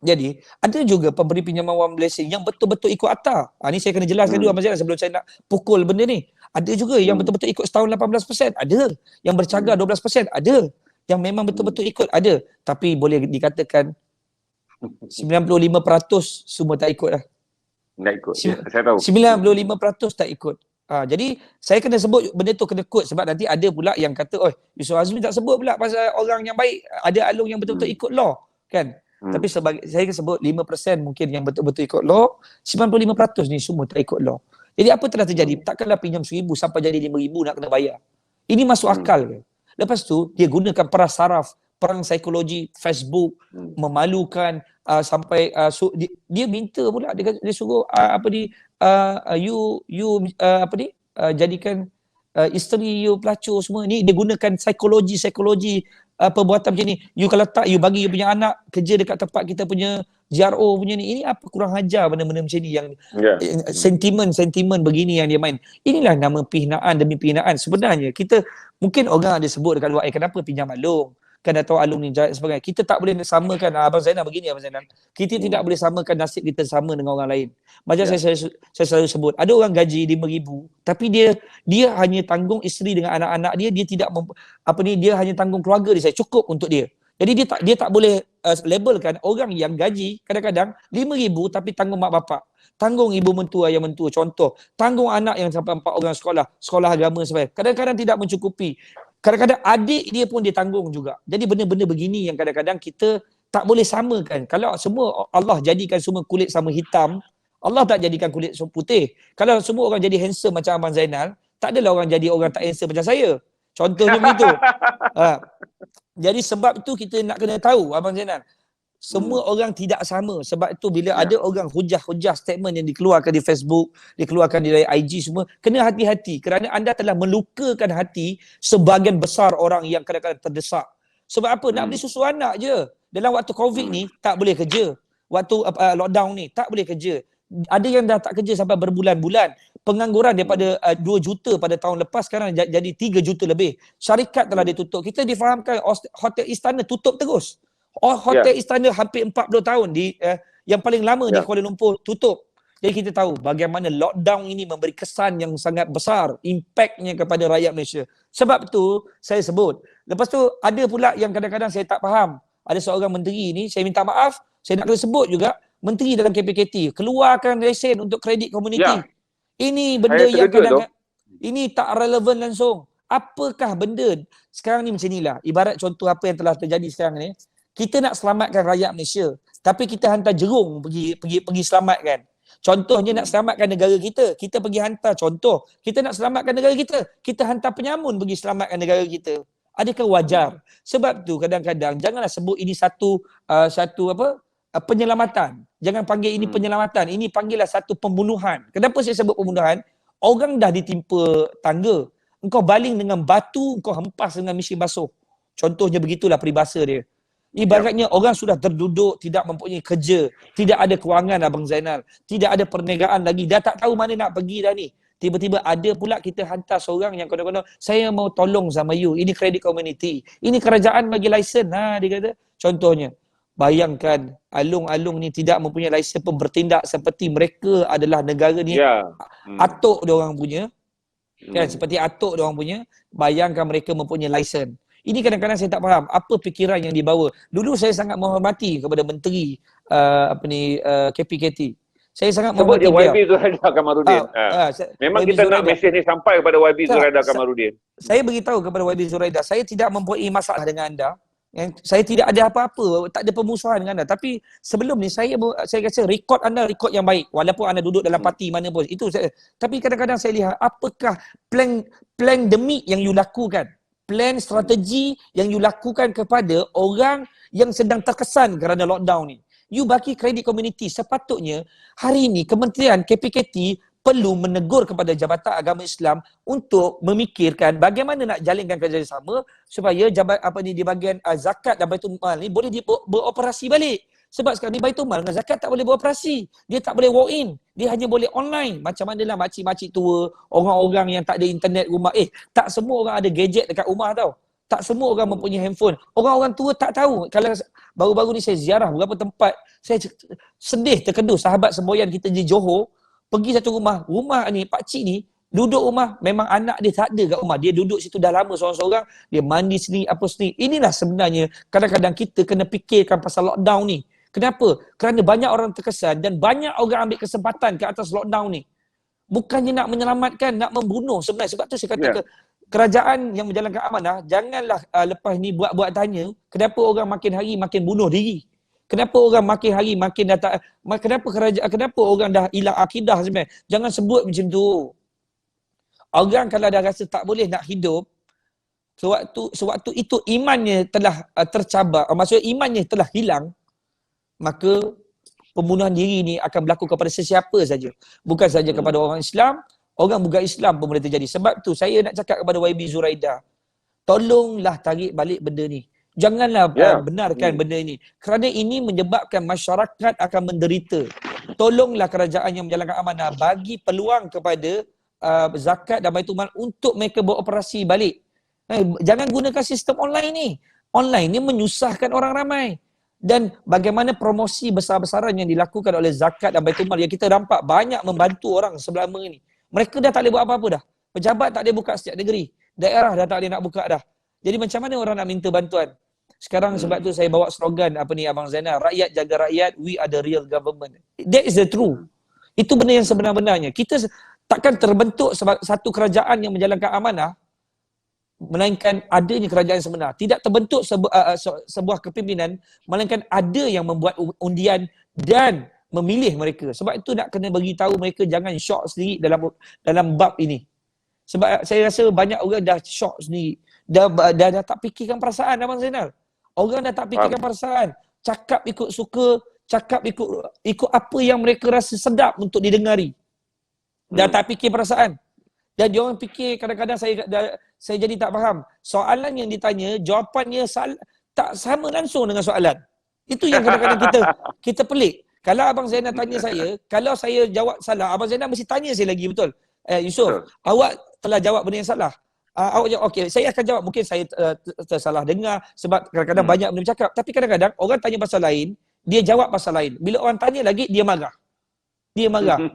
Speaker 1: Jadi, ada juga pemberi pinjaman wang Malaysia yang betul-betul ikut akta. Ni saya kena jelaskan dulu Abang Zainal sebelum saya nak pukul benda ni. Ada juga yang betul-betul ikut setahun 18%. Ada. Yang bercagar 12%. Ada. Yang memang betul-betul ikut. Ada. Tapi boleh dikatakan 95% semua tak ikut lah.
Speaker 2: Tak ikut. Saya tahu.
Speaker 1: 95% tak ikut. Jadi, saya kena sebut benda tu kena quote sebab nanti ada pula yang kata, Yusof Azmi tak sebut pula pasal orang yang baik. Ada alung yang betul-betul ikut law. Kan? Tapi saya akan sebut 5% mungkin yang betul-betul ikut law, 95% ni semua tak ikut law. Jadi apa telah terjadi? Takkanlah pinjam 1,000 sampai jadi 5,000 nak kena bayar. Ini masuk akal ke? Lepas tu dia gunakan peras saraf, perang psikologi, Facebook, memalukan sampai dia minta pula dia suruh jadikan isteri you pelacur semua ni. Dia gunakan psikologi perbuatan macam ni. You kalau tak, you bagi you punya anak kerja dekat tempat kita punya JRO punya ni. Ini apa kurang ajar benda-benda macam ni yang sentimen begini yang dia main. Inilah nama penghinaan demi penghinaan. Sebenarnya kita, mungkin orang ada sebut dekat luar, kenapa pinjam alung? Kan dah tahu alung ni jahat sebagainya. Kita tak boleh samakan, Abang Zainal begini Abang Zainal. Kita tidak boleh samakan nasib kita sama dengan orang lain. Macam saya selalu sebut, ada orang gaji 5,000 tapi dia hanya tanggung isteri dengan anak-anak dia tidak dia hanya tanggung keluarga dia, cukup untuk dia. Jadi dia tak boleh labelkan orang yang gaji kadang-kadang 5,000 tapi tanggung mak bapak, tanggung ibu mentua, ayah mentua, contoh, tanggung anak yang sampai 4 orang sekolah agama sebagainya. Kadang-kadang tidak mencukupi. Kadang-kadang adik dia pun dia tanggung juga. Jadi benda-benda begini yang kadang-kadang kita tak boleh samakan. Kalau semua Allah jadikan semua kulit sama hitam, Allah tak jadikan kulit putih. Kalau semua orang jadi handsome macam Abang Zainal, tak adalah orang jadi orang tak handsome macam saya. Contohnya begitu. Jadi sebab itu kita nak kena tahu Abang Zainal, semua orang tidak sama. Sebab itu bila ada orang hujah-hujah statement yang dikeluarkan di Facebook, dikeluarkan di IG semua, kena hati-hati kerana anda telah melukakan hati sebahagian besar orang yang kadang-kadang terdesak. Sebab apa? Nak beli susu anak je. Dalam waktu COVID ni tak boleh kerja. Waktu lockdown ni tak boleh kerja. Ada yang dah tak kerja sampai berbulan-bulan. Pengangguran daripada 2 juta pada tahun lepas sekarang jadi 3 juta lebih. Syarikat telah ditutup. Kita difahamkan Hotel Istana tutup terus. Hotel Istana hampir 40 tahun yang paling lama di Kuala Lumpur tutup. Jadi kita tahu bagaimana lockdown ini memberi kesan yang sangat besar, impaknya kepada rakyat Malaysia. Sebab tu saya sebut. Lepas tu ada pula yang kadang-kadang saya tak faham. Ada seorang menteri ni, saya minta maaf, saya nak kena sebut juga, menteri dalam KPKT keluarkan lesen untuk kredit komuniti. Ini benda yang kadang-kadang ini tak relevan langsung. Apakah benda sekarang ni macam inilah. Ibarat contoh apa yang telah terjadi sekarang ni. Kita nak selamatkan rakyat Malaysia, tapi kita hantar jerung pergi selamatkan. Contohnya nak selamatkan negara kita pergi hantar, contoh, kita nak selamatkan negara kita hantar penyamun pergi selamatkan negara kita. Adakah wajar? Sebab tu kadang-kadang janganlah sebut ini satu penyelamatan. Jangan panggil ini penyelamatan. Ini panggillah satu pembunuhan. Kenapa saya sebut pembunuhan? Orang dah ditimpa tangga. Engkau baling dengan batu, engkau hempas dengan mesin basuh. Contohnya begitulah peribahasa dia. Ibaratnya orang sudah terduduk, tidak mempunyai kerja, tidak ada kewangan Abang Zainal, tidak ada perniagaan lagi, dah tak tahu mana nak pergi dah ni. Tiba-tiba ada pula kita hantar seorang yang konon-konon, saya mau tolong sama you, ini kredit community, ini kerajaan bagi lesen. Dia kata, contohnya, bayangkan alung-alung ni tidak mempunyai lesen pun bertindak seperti mereka adalah negara ni,
Speaker 2: Ya.
Speaker 1: atuk dia orang punya, kan, seperti atuk dia orang punya, bayangkan mereka mempunyai lesen. Ini kadang-kadang saya tak faham apa fikiran yang dibawa. Dulu saya sangat menghormati kepada menteri KPKT. Saya sangat
Speaker 2: Sebut
Speaker 1: menghormati
Speaker 2: je
Speaker 1: beliau.
Speaker 2: YB Zuraida Kamarudin. Memang
Speaker 1: YB
Speaker 2: kita nak
Speaker 1: Zuraida.
Speaker 2: mesej ni sampai kepada YB Zuraida Kamarudin.
Speaker 1: Saya beritahu kepada YB Zuraida, saya tidak mempunyai masalah dengan anda. Saya tidak ada apa-apa, tak ada permusuhan dengan anda. Tapi sebelum ni saya rasa rekod anda rekod yang baik. Walaupun anda duduk dalam parti mana pun. Itu saya. Tapi kadang-kadang saya lihat apakah plan demi yang you lakukan. Plan strategi yang you lakukan kepada orang yang sedang terkesan kerana lockdown ni. You bagi kredit community. Sepatutnya hari ini Kementerian KPKT perlu menegur kepada Jabatan Agama Islam untuk memikirkan bagaimana nak jalinkan kerjasama supaya di bahagian zakat dan Baitul Mal ni boleh beroperasi balik. Sebab sekarang ni Baitul Mal dengan zakat tak boleh beroperasi. Dia tak boleh walk in. Dia hanya boleh online. Macam manalah makcik-makcik tua, orang-orang yang tak ada internet rumah. Tak semua orang ada gadget dekat rumah tau. Tak semua orang mempunyai handphone. Orang-orang tua tak tahu. Kalau baru-baru ni saya ziarah beberapa tempat, saya sedih terkedu sahabat semboyan kita di Johor, pergi satu rumah ni pakcik ni duduk rumah, memang anak dia tak ada kat rumah. Dia duduk situ dah lama seorang-seorang, dia mandi sini apa sini. Inilah sebenarnya kadang-kadang kita kena fikirkan pasal lockdown ni. Kenapa? Kerana banyak orang terkesan dan banyak orang ambil kesempatan ke atas lockdown ni. Bukannya nak menyelamatkan, nak membunuh sebenarnya. Sebab tu saya kata kerajaan yang menjalankan amanah, janganlah lepas ni buat-buat tanya, kenapa orang makin hari makin bunuh diri? Kenapa orang makin hari makin kenapa orang dah hilang akidah sebenarnya? Jangan sebut macam tu. Orang kalau dah rasa tak boleh nak hidup, sewaktu itu imannya telah tercabar, maksudnya imannya telah hilang, maka pembunuhan diri ni akan berlaku kepada sesiapa saja. Bukan saja kepada orang Islam, orang bukan Islam pun boleh terjadi. Sebab tu saya nak cakap kepada YB Zuraida, tolonglah tarik balik benda ni. Janganlah benarkan benda ini. Kerana ini menyebabkan masyarakat akan menderita. Tolonglah kerajaan yang menjalankan amanah bagi peluang kepada zakat dan Baitul Mal untuk mereka beroperasi balik. Jangan gunakan sistem online ni. Online ni menyusahkan orang ramai. Dan bagaimana promosi besar-besaran yang dilakukan oleh zakat dan Baitul Mal yang kita nampak banyak membantu orang selama ini. Mereka dah tak boleh buat apa-apa dah. Pejabat tak boleh buka setiap negeri. Daerah dah tak boleh nak buka dah. Jadi macam mana orang nak minta bantuan? Sekarang sebab tu saya bawa slogan Abang Zainal, rakyat jaga rakyat, we are the real government. That is the truth. Itu benda yang sebenar-benarnya. Kita takkan terbentuk satu kerajaan yang menjalankan amanah melainkan adanya kerajaan sebenar. Tidak terbentuk sebuah kepimpinan melainkan ada yang membuat undian dan memilih mereka. Sebab itu nak kena bagi tahu mereka jangan shock sendiri dalam bab ini. Sebab saya rasa banyak orang dah shock sendiri. Dah tak fikirkan perasaan Abang Zainal. Orang dah tak fikirkan perasaan. Cakap ikut suka, cakap ikut apa yang mereka rasa sedap untuk didengari. Dah tak fikir perasaan. Dan diorang fikir kadang-kadang saya jadi tak faham. Soalan yang ditanya, jawapannya tak sama langsung dengan soalan. Itu yang kadang-kadang kita pelik. Kalau Abang Zainal tanya saya, kalau saya jawab salah, Abang Zainal mesti tanya saya lagi, betul? Yusof, awak telah jawab benda yang salah. Awak jawab, okey, saya akan jawab. Mungkin saya tersalah dengar sebab kadang-kadang banyak benda bercakap. Tapi kadang-kadang orang tanya pasal lain, dia jawab pasal lain. Bila orang tanya lagi, dia marah.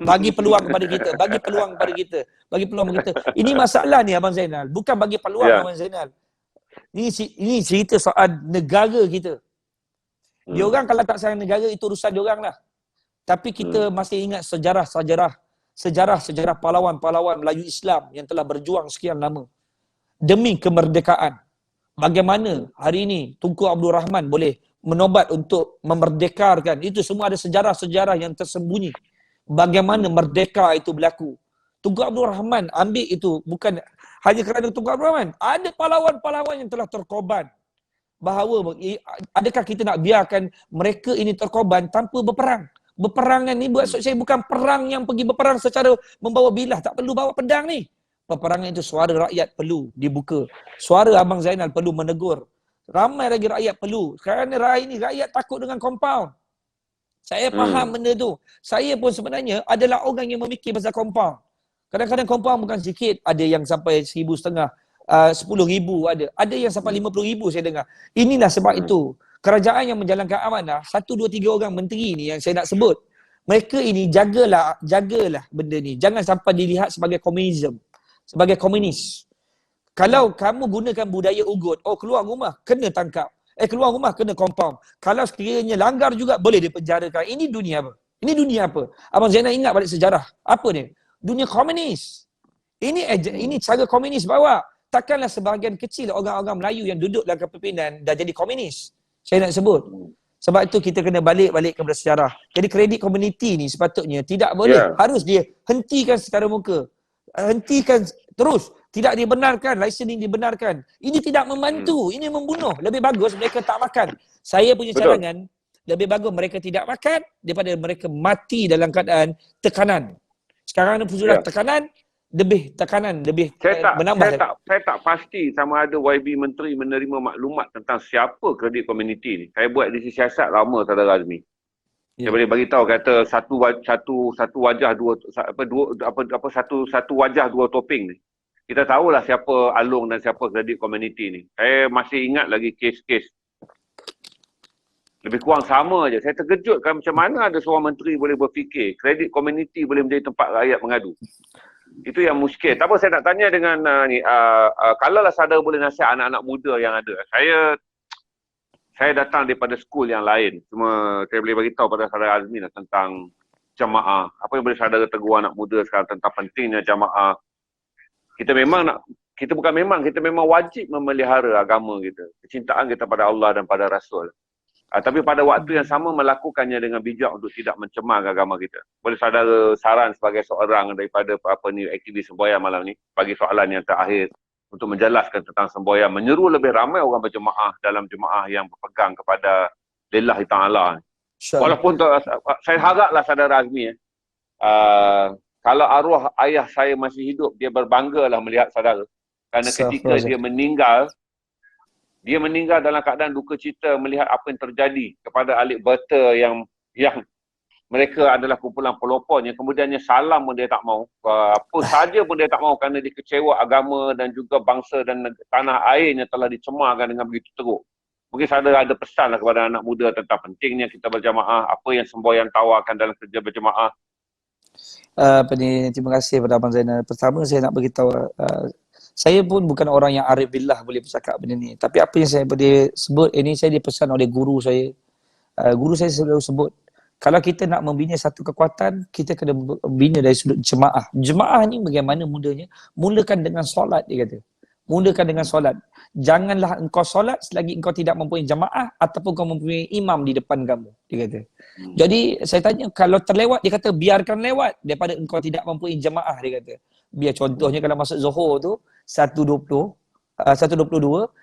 Speaker 1: Bagi peluang kepada kita, bagi peluang kepada kita, bagi peluang kepada kita. Ini masalah ni Abang Zainal, bukan bagi peluang Abang Zainal. Ini cerita soal negara kita. Diorang kalau tak sayang negara, itu urusan diorang lah. Tapi kita masih ingat sejarah pahlawan-pahlawan Melayu Islam yang telah berjuang sekian lama demi kemerdekaan. Bagaimana hari ini Tunku Abdul Rahman boleh menobat untuk memerdekakan. Itu semua ada sejarah-sejarah yang tersembunyi. Bagaimana merdeka itu berlaku. Tunku Abdul Rahman ambil itu bukan hanya kerana Tunku Abdul Rahman. Ada pahlawan-pahlawan yang telah terkorban. Bahawa adakah kita nak biarkan mereka ini terkorban tanpa berperang? Berperangan ni buat saya bukan perang yang pergi berperang secara membawa bilah. Tak perlu bawa pedang ni. Peperangan itu suara rakyat perlu dibuka. Suara Abang Zainal perlu menegur. Ramai lagi rakyat perlu. Kerana rakyat takut dengan compound. Saya faham benda tu. Saya pun sebenarnya adalah orang yang memikir pasal compound. Kadang-kadang compound bukan sikit, ada yang sampai 1,500, 10,000 ada. Ada yang sampai 50,000 saya dengar. Inilah sebab itu. Kerajaan yang menjalankan amanah, 1, 2, 3 orang menteri ni yang saya nak sebut. Mereka ini jagalah benda ni. Jangan sampai dilihat sebagai komunisme, sebagai komunis. Kalau kamu gunakan budaya ugut, keluar rumah kena tangkap. Keluar rumah kena compound. Kalau sekiranya langgar juga boleh dipenjarakan. Ini dunia apa? Ini dunia apa? Abang Zainal ingat balik sejarah. Apa ni? Dunia komunis. Ini cara komunis bawa. Takkanlah sebahagian kecil orang-orang Melayu yang duduk dalam kepimpinan dah jadi komunis. Saya nak sebut. Sebab itu kita kena balik kepada sejarah. Jadi kredit komuniti ni sepatutnya tidak boleh. Harus dia hentikan secara muka. Hentikan terus. Tidak dibenarkan, licensing dibenarkan. Ini tidak membantu, ini membunuh. Lebih bagus mereka tak makan. Saya punya cadangan, lebih bagus mereka tidak makan daripada mereka mati dalam keadaan tekanan. Sekarang ni sudah tekanan, lebih menambah.
Speaker 2: Saya tak pasti sama ada YB Menteri menerima maklumat tentang siapa kredit komuniti ni. Saya buat di siasat lama, Saudara Azmi. Saya boleh bagi tahu kata satu wajah dua topeng ni. Kita tahulah siapa Along dan siapa kredit komuniti ni. Saya masih ingat lagi kes-kes. Lebih kurang sama je. Saya terkejut kan macam mana ada seorang menteri boleh berfikir kredit komuniti boleh menjadi tempat rakyat mengadu. Itu yang muskil. Tak apa, saya nak tanya dengan kalaulah saudara boleh nasihat anak-anak muda yang ada. Saya datang daripada skul yang lain. Cuma saya boleh bagi tahu pada saudara Azmi tentang jamaah. Apa yang boleh saudara tegur anak muda sekarang tentang pentingnya jamaah. Kita memang wajib memelihara agama kita. Kecintaan kita pada Allah dan pada Rasul. Tapi pada waktu yang sama melakukannya dengan bijak untuk tidak mencemarkan agama kita. Boleh saudara saran sebagai seorang daripada aktivis semboyan malam ni, bagi soalan yang terakhir untuk menjelaskan tentang semboyan, menyeru lebih ramai orang berjemaah dalam jemaah yang berpegang kepada Lillahi Ta'ala. Walaupun saya haraplah saudara Azmi kalau arwah ayah saya masih hidup, dia berbanggalah melihat saudara. Kerana ketika dia meninggal dalam keadaan duka cita melihat apa yang terjadi kepada ahli berta yang mereka adalah kumpulan pelopor yang kemudiannya salam pun dia tak mau. Apa saja pun dia tak mau kerana dia kecewa agama dan juga bangsa dan tanah airnya telah dicemarkan dengan begitu teruk. Mungkin saudara ada pesanlah kepada anak muda tentang pentingnya kita berjamaah, apa yang semboyan tawarkan dalam kerja berjamaah.
Speaker 1: Terima kasih kepada Abang Zainal. Pertama saya nak beritahu, saya pun bukan orang yang arif billah boleh bercakap benda ni. Tapi apa yang saya boleh sebut, ini saya dipesan oleh guru saya. Guru saya selalu sebut, kalau kita nak membina satu kekuatan, kita kena bina dari sudut jemaah. Jemaah ni bagaimana mudahnya? Mulakan dengan solat, dia kata. Mulakan dengan solat. Janganlah engkau solat selagi engkau tidak mempunyai jemaah ataupun kau mempunyai imam di depan kamu, dia kata. Jadi saya tanya, kalau terlewat, dia kata biarkan lewat daripada engkau tidak mempunyai jemaah, dia kata. Biar contohnya kalau masuk Zuhur tu 1.20, 1.22,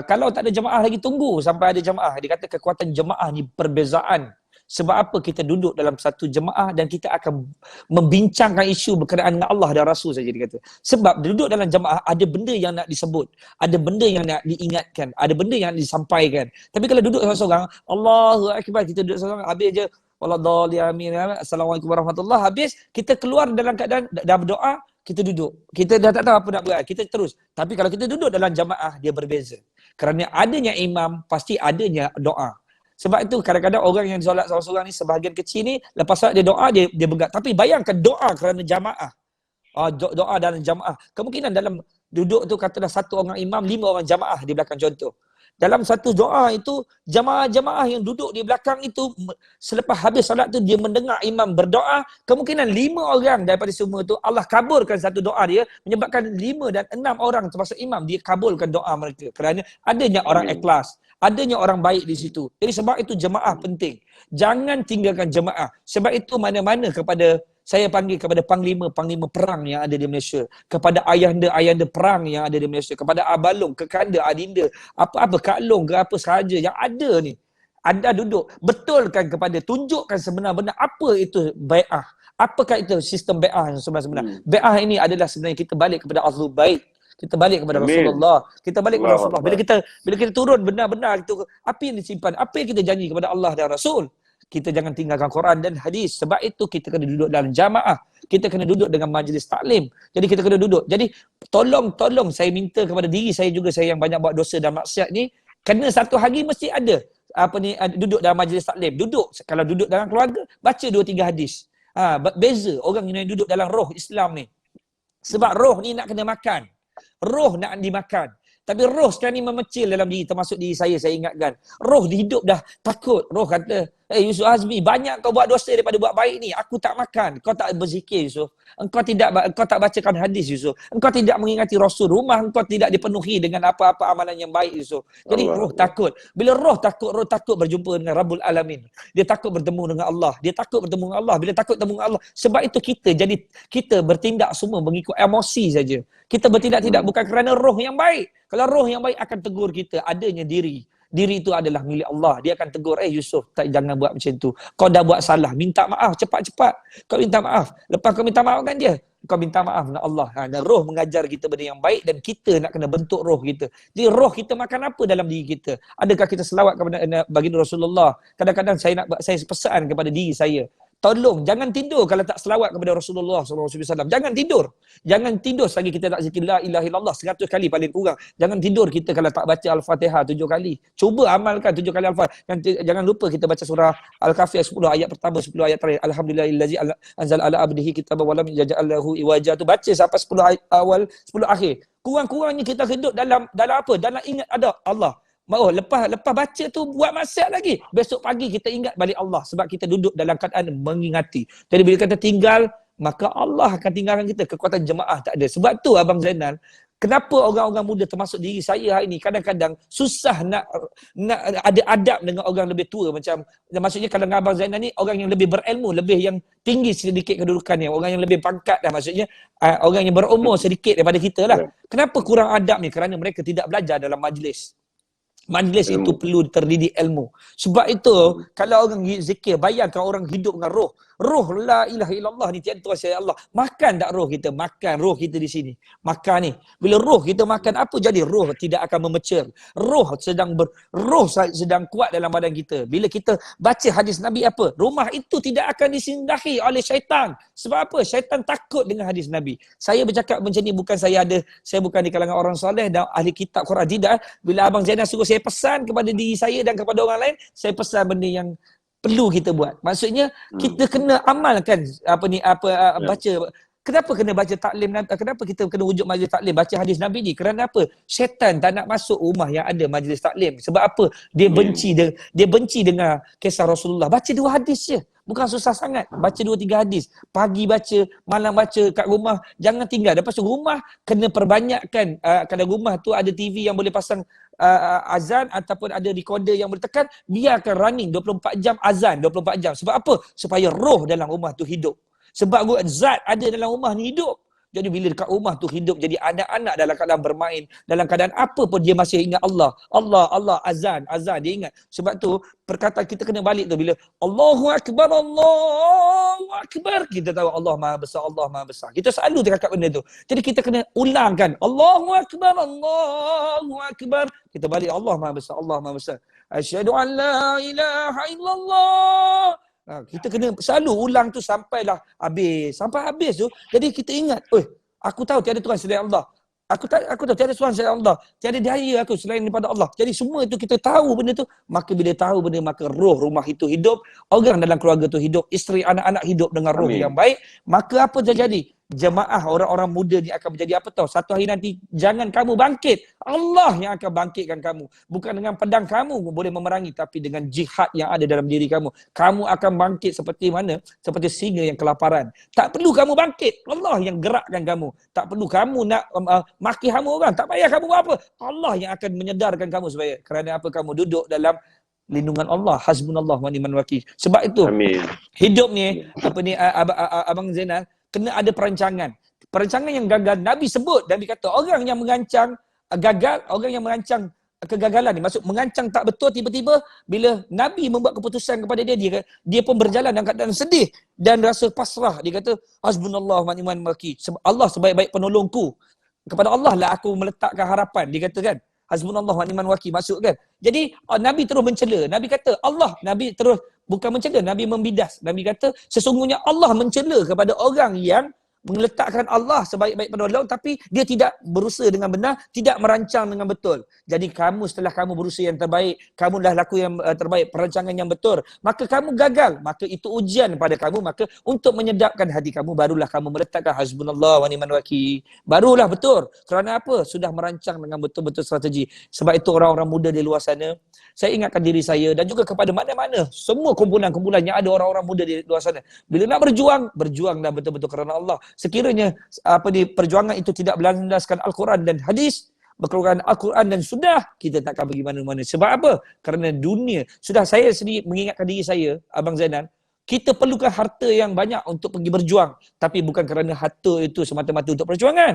Speaker 1: kalau tak ada jemaah lagi, tunggu sampai ada jemaah. Dia kata kekuatan jemaah ni perbezaan. Sebab apa kita duduk dalam satu jemaah dan kita akan membincangkan isu berkenaan dengan Allah dan Rasul saja, dia kata. Sebab duduk dalam jemaah ada benda yang nak disebut, ada benda yang nak diingatkan, ada benda yang nak disampaikan. Tapi kalau duduk seorang-seorang, Allahu Akbar, kita duduk seorang, habis je waladhdallin amin, assalamualaikum warahmatullahi, habis kita keluar dalam keadaan dah berdoa, kita duduk. Kita dah tak tahu apa nak buat, kita terus. Tapi kalau kita duduk dalam jemaah, dia berbeza. Kerana adanya imam, pasti adanya doa. Sebab itu kadang-kadang orang yang solat seorang-seorang ni, sebahagian kecil ni, lepas solat dia doa, dia begak. Tapi bayangkan doa kerana jamaah. Doa dalam jamaah. Kemungkinan dalam duduk tu katalah satu orang imam, 5 orang jamaah di belakang contoh. Dalam satu doa itu, jamaah-jamaah yang duduk di belakang itu, selepas habis solat tu, dia mendengar imam berdoa, kemungkinan 5 orang daripada semua tu, Allah kabulkan satu doa dia, menyebabkan 5 dan 6 orang termasuk imam, dia kabulkan doa mereka. Kerana adanya orang ikhlas, adanya orang baik di situ. Jadi sebab itu jemaah penting. Jangan tinggalkan jemaah. Sebab itu mana-mana kepada, saya panggil kepada panglima perang yang ada di Malaysia, kepada ayahanda perang yang ada di Malaysia, kepada abalong, kekanda, adinda, apa-apa Kak Long ke apa sahaja yang ada ni. Anda duduk, betulkan kepada, tunjukkan sebenar-benar apa itu bai'ah. Apakah itu sistem bai'ah yang sebenar-benar. Bai'ah ini adalah sebenarnya kita balik kepada Ahlul Bait. Kita balik kepada Rasulullah. Kita balik kepada Rasulullah. Bila kita turun benar-benar itu, apa yang disimpan, apa yang kita janji kepada Allah dan Rasul. Kita jangan tinggalkan Quran dan hadis. Sebab itu kita kena duduk dalam jamaah. Kita kena duduk dengan majlis taklim. Jadi kita kena duduk. Jadi tolong saya minta kepada diri saya juga, saya yang banyak buat dosa dan maksiat ni, kena satu hari mesti ada duduk dalam majlis taklim. Duduk, kalau duduk dalam keluarga, baca 2-3 hadis. Beza orang yang duduk dalam roh Islam ni. Sebab roh ni nak kena makan. Roh nak dimakan. Tapi roh sekarang ni memecil dalam diri, termasuk diri saya ingatkan. Roh hidup dah takut. Roh kata, Yusuf Azmi, banyak kau buat dosa daripada buat baik ni. Aku tak makan. Kau tak berzikir, Yusuf. Engkau tak bacakan hadis, Yusuf. Engkau tidak mengingati Rasul. Rumah engkau tidak dipenuhi dengan apa-apa amalan yang baik, Yusuf. Jadi roh takut. Bila roh takut berjumpa dengan Rabbul Alamin. Dia takut bertemu dengan Allah. Dia takut bertemu dengan Allah. Bila takut bertemu dengan Allah. Sebab itu kita bertindak semua mengikut emosi saja. Kita bertindak tidak bukan kerana roh yang baik. Kalau roh yang baik akan tegur kita, adanya diri. Diri itu adalah milik Allah. Dia akan tegur, Yusuf, jangan buat macam tu. Kau dah buat salah, minta maaf cepat-cepat. Kau minta maaf. Lepas kau minta maaf kan dia, kau minta maaf dengan Allah. Dan roh mengajar kita benda yang baik dan kita nak kena bentuk roh kita. Jadi roh kita makan apa dalam diri kita? Adakah kita selawat kepada baginda Rasulullah? Kadang-kadang saya pesan kepada diri saya, tolong jangan tidur kalau tak selawat kepada Rasulullah SAW. Jangan tidur. Jangan tidur selagi kita tak zikir la ilaha illallah 100 kali paling kurang. Jangan tidur kita kalau tak baca Al-Fatihah 7 kali. Cuba amalkan 7 kali Al-Fatihah. Jangan lupa kita baca surah Al-Kahfi 10 ayat pertama, 10 ayat terakhir. Alhamdulillahillazi anzal ala abdihi kitaba wa lam yaj'al lahu iwaja. Tu baca sampai 10 ayat awal, 10 akhir. Kurang-kurangnya kita hidup dalam apa? Dalam ingat ada Allah. Lepas baca tu buat maksiat lagi. Besok pagi kita ingat balik Allah sebab kita duduk dalam keadaan mengingati. Jadi bila kita tinggal, maka Allah akan tinggalkan kita. Kekuatan jemaah tak ada. Sebab tu Abang Zainal, kenapa orang-orang muda termasuk diri saya hari ni kadang-kadang susah nak ada adab dengan orang lebih tua, macam maksudnya kalau dengan Abang Zainal ni orang yang lebih berilmu, lebih yang tinggi sedikit kedudukannya, orang yang lebih pangkat dah, maksudnya orang yang berumur sedikit daripada kita lah. Kenapa kurang adab ni? Kerana mereka tidak belajar dalam majlis. Majlis itu perlu terdidik ilmu. Sebab itu kalau orang zikir, bayangkan orang hidup dengan roh. Roh la ilaha illallah ni tiada Tuhan selain Allah. Makan tak roh kita? Makan roh kita di sini. Makan ni. Bila roh kita makan, apa jadi? Roh tidak akan memecil. Roh sedang kuat dalam badan kita. Bila kita baca hadis Nabi apa? Rumah itu tidak akan disinggahi oleh syaitan. Sebab apa? Syaitan takut dengan hadis Nabi. Saya bercakap macam ni bukan saya bukan di kalangan orang soleh dan ahli kitab Quran, tidak. Bila Abang Zainal suruh saya pesan kepada diri saya dan kepada orang lain, saya pesan benda yang perlu kita buat. Maksudnya kita kena amalkan baca. Kenapa kena baca taklim? Kenapa kita kena wujud majlis taklim? Baca hadis Nabi ni. Kerana apa? Syaitan tak nak masuk rumah yang ada majlis taklim. Sebab apa? Dia benci dengan kisah Rasulullah. Baca 2 hadis je. Bukan susah sangat. Baca 2-3 hadis. Pagi baca, malam baca kat rumah. Jangan tinggal. Lepas tu rumah kena perbanyakkan. Kalau rumah tu ada TV yang boleh pasang azan ataupun ada recorder yang boleh tekan, biarkan running 24 jam azan 24 jam. Sebab apa? Supaya roh dalam rumah tu hidup. Sebab zat ada dalam rumah ni hidup. Jadi bila dekat rumah tu hidup jadi anak-anak dalam keadaan bermain, dalam keadaan apa pun dia masih ingat Allah. Allah, azan dia ingat. Sebab tu perkataan kita kena balik tu bila Allahu Akbar, kita tahu Allah Maha Besar. Kita selalu terkakap benda tu. Jadi kita kena ulangkan Allahu Akbar. Kita balik Allah Maha Besar. Asyhadu an la ilaha illallah. Kita kena selalu ulang tu sampai habis tu. Jadi kita ingat, aku tahu tiada Tuhan selain Allah. Aku tahu tiada Tuhan selain Allah. Tiada daya aku selain daripada Allah. Jadi semua itu kita tahu benda tu. Maka bila tahu benda, maka roh rumah itu hidup. Orang dalam keluarga tu hidup. Isteri, anak-anak hidup dengan roh yang baik. Maka apa terjadi? Jemaah orang-orang muda ni akan menjadi apa tahu? Satu hari nanti jangan kamu bangkit. Allah yang akan bangkitkan kamu. Bukan dengan pedang kamu boleh memerangi, tapi dengan jihad yang ada dalam diri kamu. Kamu akan bangkit seperti mana? Seperti singa yang kelaparan. Tak perlu kamu bangkit. Allah yang gerakkan kamu. Tak perlu kamu nak maki hama orang. Tak payah kamu buat apa. Allah yang akan menyedarkan kamu supaya kerana apa kamu duduk dalam lindungan Allah. Hasbunallah wa ni'mal wakil. Sebab itu hidup ni Abang Zainal kena ada perancangan. Perancangan yang gagal Nabi sebut. Nabi kata orang yang merancang gagal, orang yang merancang kegagalan ni, maksud merancang tak betul, tiba-tiba bila Nabi membuat keputusan kepada dia pun berjalan dalam keadaan sedih dan rasa pasrah. Dia kata hasbunallah wa ni'mal wakil. Allah sebaik-baik penolongku. Kepada Allah lah aku meletakkan harapan. Dia kata kan, Hasbunallah wa ni'mal wakil masuk kan. Jadi Nabi terus mencela. Nabi kata Nabi terus bukan mencela, Nabi membidas. Nabi kata sesungguhnya Allah mencela kepada orang yang meletakkan Allah sebaik-baik penolong tapi dia tidak berusaha dengan benar, tidak merancang dengan betul. Jadi kamu setelah kamu berusaha yang terbaik, kamu dah laku yang terbaik, perancangan yang betul, maka kamu gagal, maka itu ujian pada kamu, maka untuk menyedapkan hati kamu barulah kamu meletakkan hasbunallah wa ni'mal wakil. Barulah betul. Kerana apa? Sudah merancang dengan betul-betul strategi. Sebab itu orang-orang muda di luar sana, saya ingatkan diri saya dan juga kepada mana-mana semua kumpulan-kumpulan yang ada orang-orang muda di luar sana. Bila nak berjuanglah betul-betul kerana Allah. Sekiranya perjuangan itu tidak berlandaskan Al-Quran dan hadis, berkeluarkan Al-Quran dan sudah, kita takkan pergi mana-mana. Sebab apa? Kerana dunia, sudah saya sendiri mengingatkan diri saya, Abang Zainal, kita perlukan harta yang banyak untuk pergi berjuang. Tapi bukan kerana harta itu semata-mata untuk perjuangan.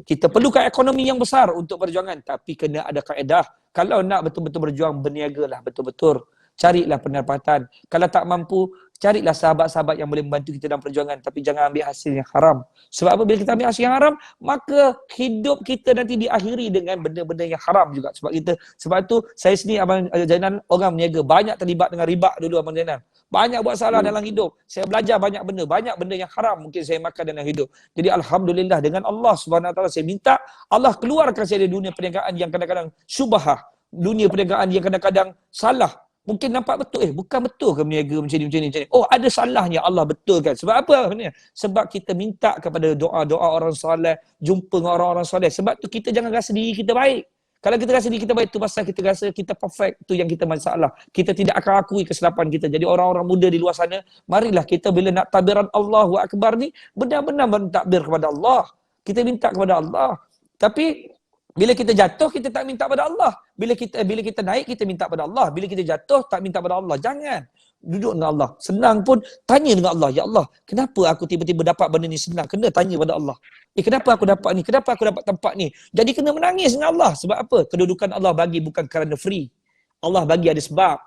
Speaker 1: Kita perlukan ekonomi yang besar untuk perjuangan. Tapi kena ada kaedah. Kalau nak betul-betul berjuang, berniagalah betul-betul. Carilah pendapatan. Kalau tak mampu, carilah sahabat-sahabat yang boleh membantu kita dalam perjuangan. Tapi jangan ambil hasil yang haram. Sebab apa? Bila kita ambil hasil yang haram, maka hidup kita nanti diakhiri dengan benda-benda yang haram juga. Sebab itu saya sendiri, Abang Zainal, orang berniaga. Banyak terlibat dengan riba dulu, Abang Zainal. Banyak buat salah dalam hidup. Saya belajar banyak benda yang haram mungkin saya makan dalam hidup. Jadi alhamdulillah dengan Allah Subhanahu Wa Taala saya minta Allah keluarkan saya dari dunia perniagaan yang kadang-kadang syubhah, dunia perniagaan yang kadang-kadang salah. Mungkin nampak betul, bukan betul ke berniaga macam ni. Oh, ada salahnya, Allah betulkan. Sebab apa? Sebab kita minta kepada doa-doa orang soleh, jumpa dengan orang-orang soleh. Sebab tu kita jangan rasa diri kita baik. Kalau kita rasa diri kita baik, tu pasal kita rasa kita perfect, tu yang kita masalah. Kita tidak akan akui kesilapan kita. Jadi orang-orang muda di luar sana, marilah kita bila nak takbiran Allahu Akbar ni, benar-benar mentakbir kepada Allah. Kita minta kepada Allah. Tapi bila kita jatuh, kita tak minta pada Allah. Bila kita naik, kita minta pada Allah. Bila kita jatuh, tak minta pada Allah. Jangan. Duduk dengan Allah. Senang pun, tanya dengan Allah. Ya Allah, kenapa aku tiba-tiba dapat benda ni senang? Kena tanya pada Allah. Kenapa aku dapat ni? Kenapa aku dapat tempat ni? Jadi kena menangis dengan Allah. Sebab apa? Kedudukan Allah bagi bukan kerana free. Allah bagi ada sebab.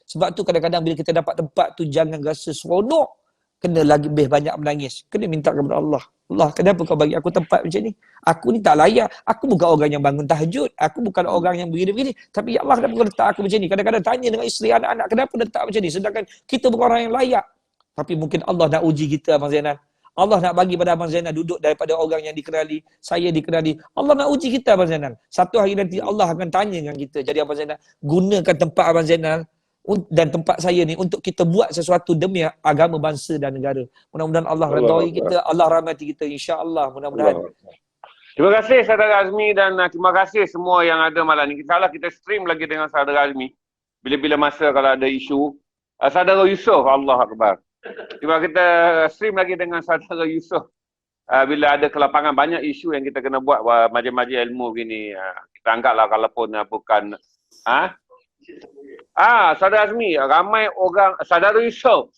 Speaker 1: Sebab tu kadang-kadang bila kita dapat tempat tu, jangan rasa seronok. Kena lebih banyak menangis. Kena minta kepada Allah. Allah, kenapa kau bagi aku tempat macam ni? Aku ni tak layak. Aku bukan orang yang bangun tahajud. Aku bukan orang yang begini-begini. Tapi ya Allah, kenapa kau letak aku macam ni? Kadang-kadang tanya dengan isteri, anak-anak, kenapa letak macam ni? Sedangkan kita bukan orang yang layak. Tapi mungkin Allah nak uji kita, Abang Zainal. Allah nak bagi pada Abang Zainal duduk daripada orang yang dikenali. Saya dikenali. Allah nak uji kita, Abang Zainal. Satu hari nanti Allah akan tanya dengan kita. Jadi Abang Zainal, gunakan tempat Abang Zainal dan tempat saya ni untuk kita buat sesuatu demi agama, bangsa dan negara. Mudah-mudahan Allah redai kita, Allah rahmati kita, insya-Allah. Mudah-mudahan.
Speaker 2: Terima kasih Saudara Azmi dan terima kasih semua yang ada malam ni. InsyaAllah kita stream lagi dengan Saudara Azmi. Bila-bila masa kalau ada isu. Saudara Yusof, Allah Akbar. Cuba kita stream lagi dengan Saudara Yusof. Bila ada kelapangan, banyak isu yang kita kena buat majlis-majlis ilmu gini. Kita anggaplah kalaupun bukan... Saudara Azmi, ramai orang, Saudara Yusof,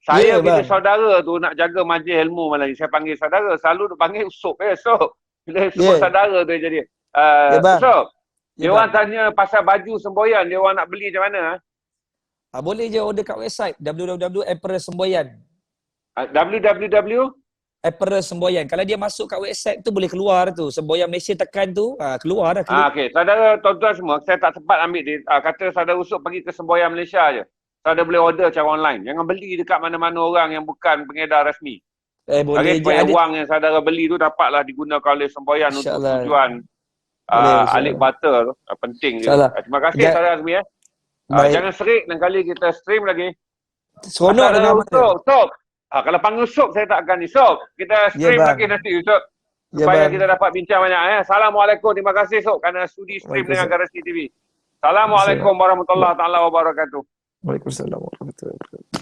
Speaker 2: saya bila saudara tu nak jaga majlis ilmu malam ni, saya panggil saudara, selalu dia panggil Yusof, Yusof. Bila semua saudara tu jadi. Yusof, dia orang tanya pasal baju semboyan, dia orang nak beli macam mana?
Speaker 1: Boleh je order kat website www.apparel semboyan.
Speaker 2: www
Speaker 1: Apparel semboyan. Kalau dia masuk kat website tu boleh keluar tu. Semboyan Malaysia tekan tu, keluar dah.
Speaker 2: Okey, saudara tuan-tuan semua, saya tak sempat ambil dia. Kata saudara Usop pergi ke semboyan Malaysia je. Saudara boleh order secara online. Jangan beli dekat mana-mana orang yang bukan pengedar rasmi.
Speaker 1: Boleh je.
Speaker 2: Supaya wang yang saudara beli tu dapatlah digunakan oleh semboyan untuk tujuan alik butter tu. Penting je. Terima kasih saudara Azmi. Jangan serik, lain kali kita stream lagi.
Speaker 1: Seronok dengan
Speaker 2: Usop. Kalau panggil Usop, saya tak akan ni. Usop, kita stream lagi nanti Usop. Supaya kita dapat bincang banyak. Assalamualaikum. Terima kasih Usop kerana sudi stream dengan Garasi TV. Assalamualaikum warahmatullahi wabarakatuh.
Speaker 1: Waalaikumsalam warahmatullahi wabarakatuh.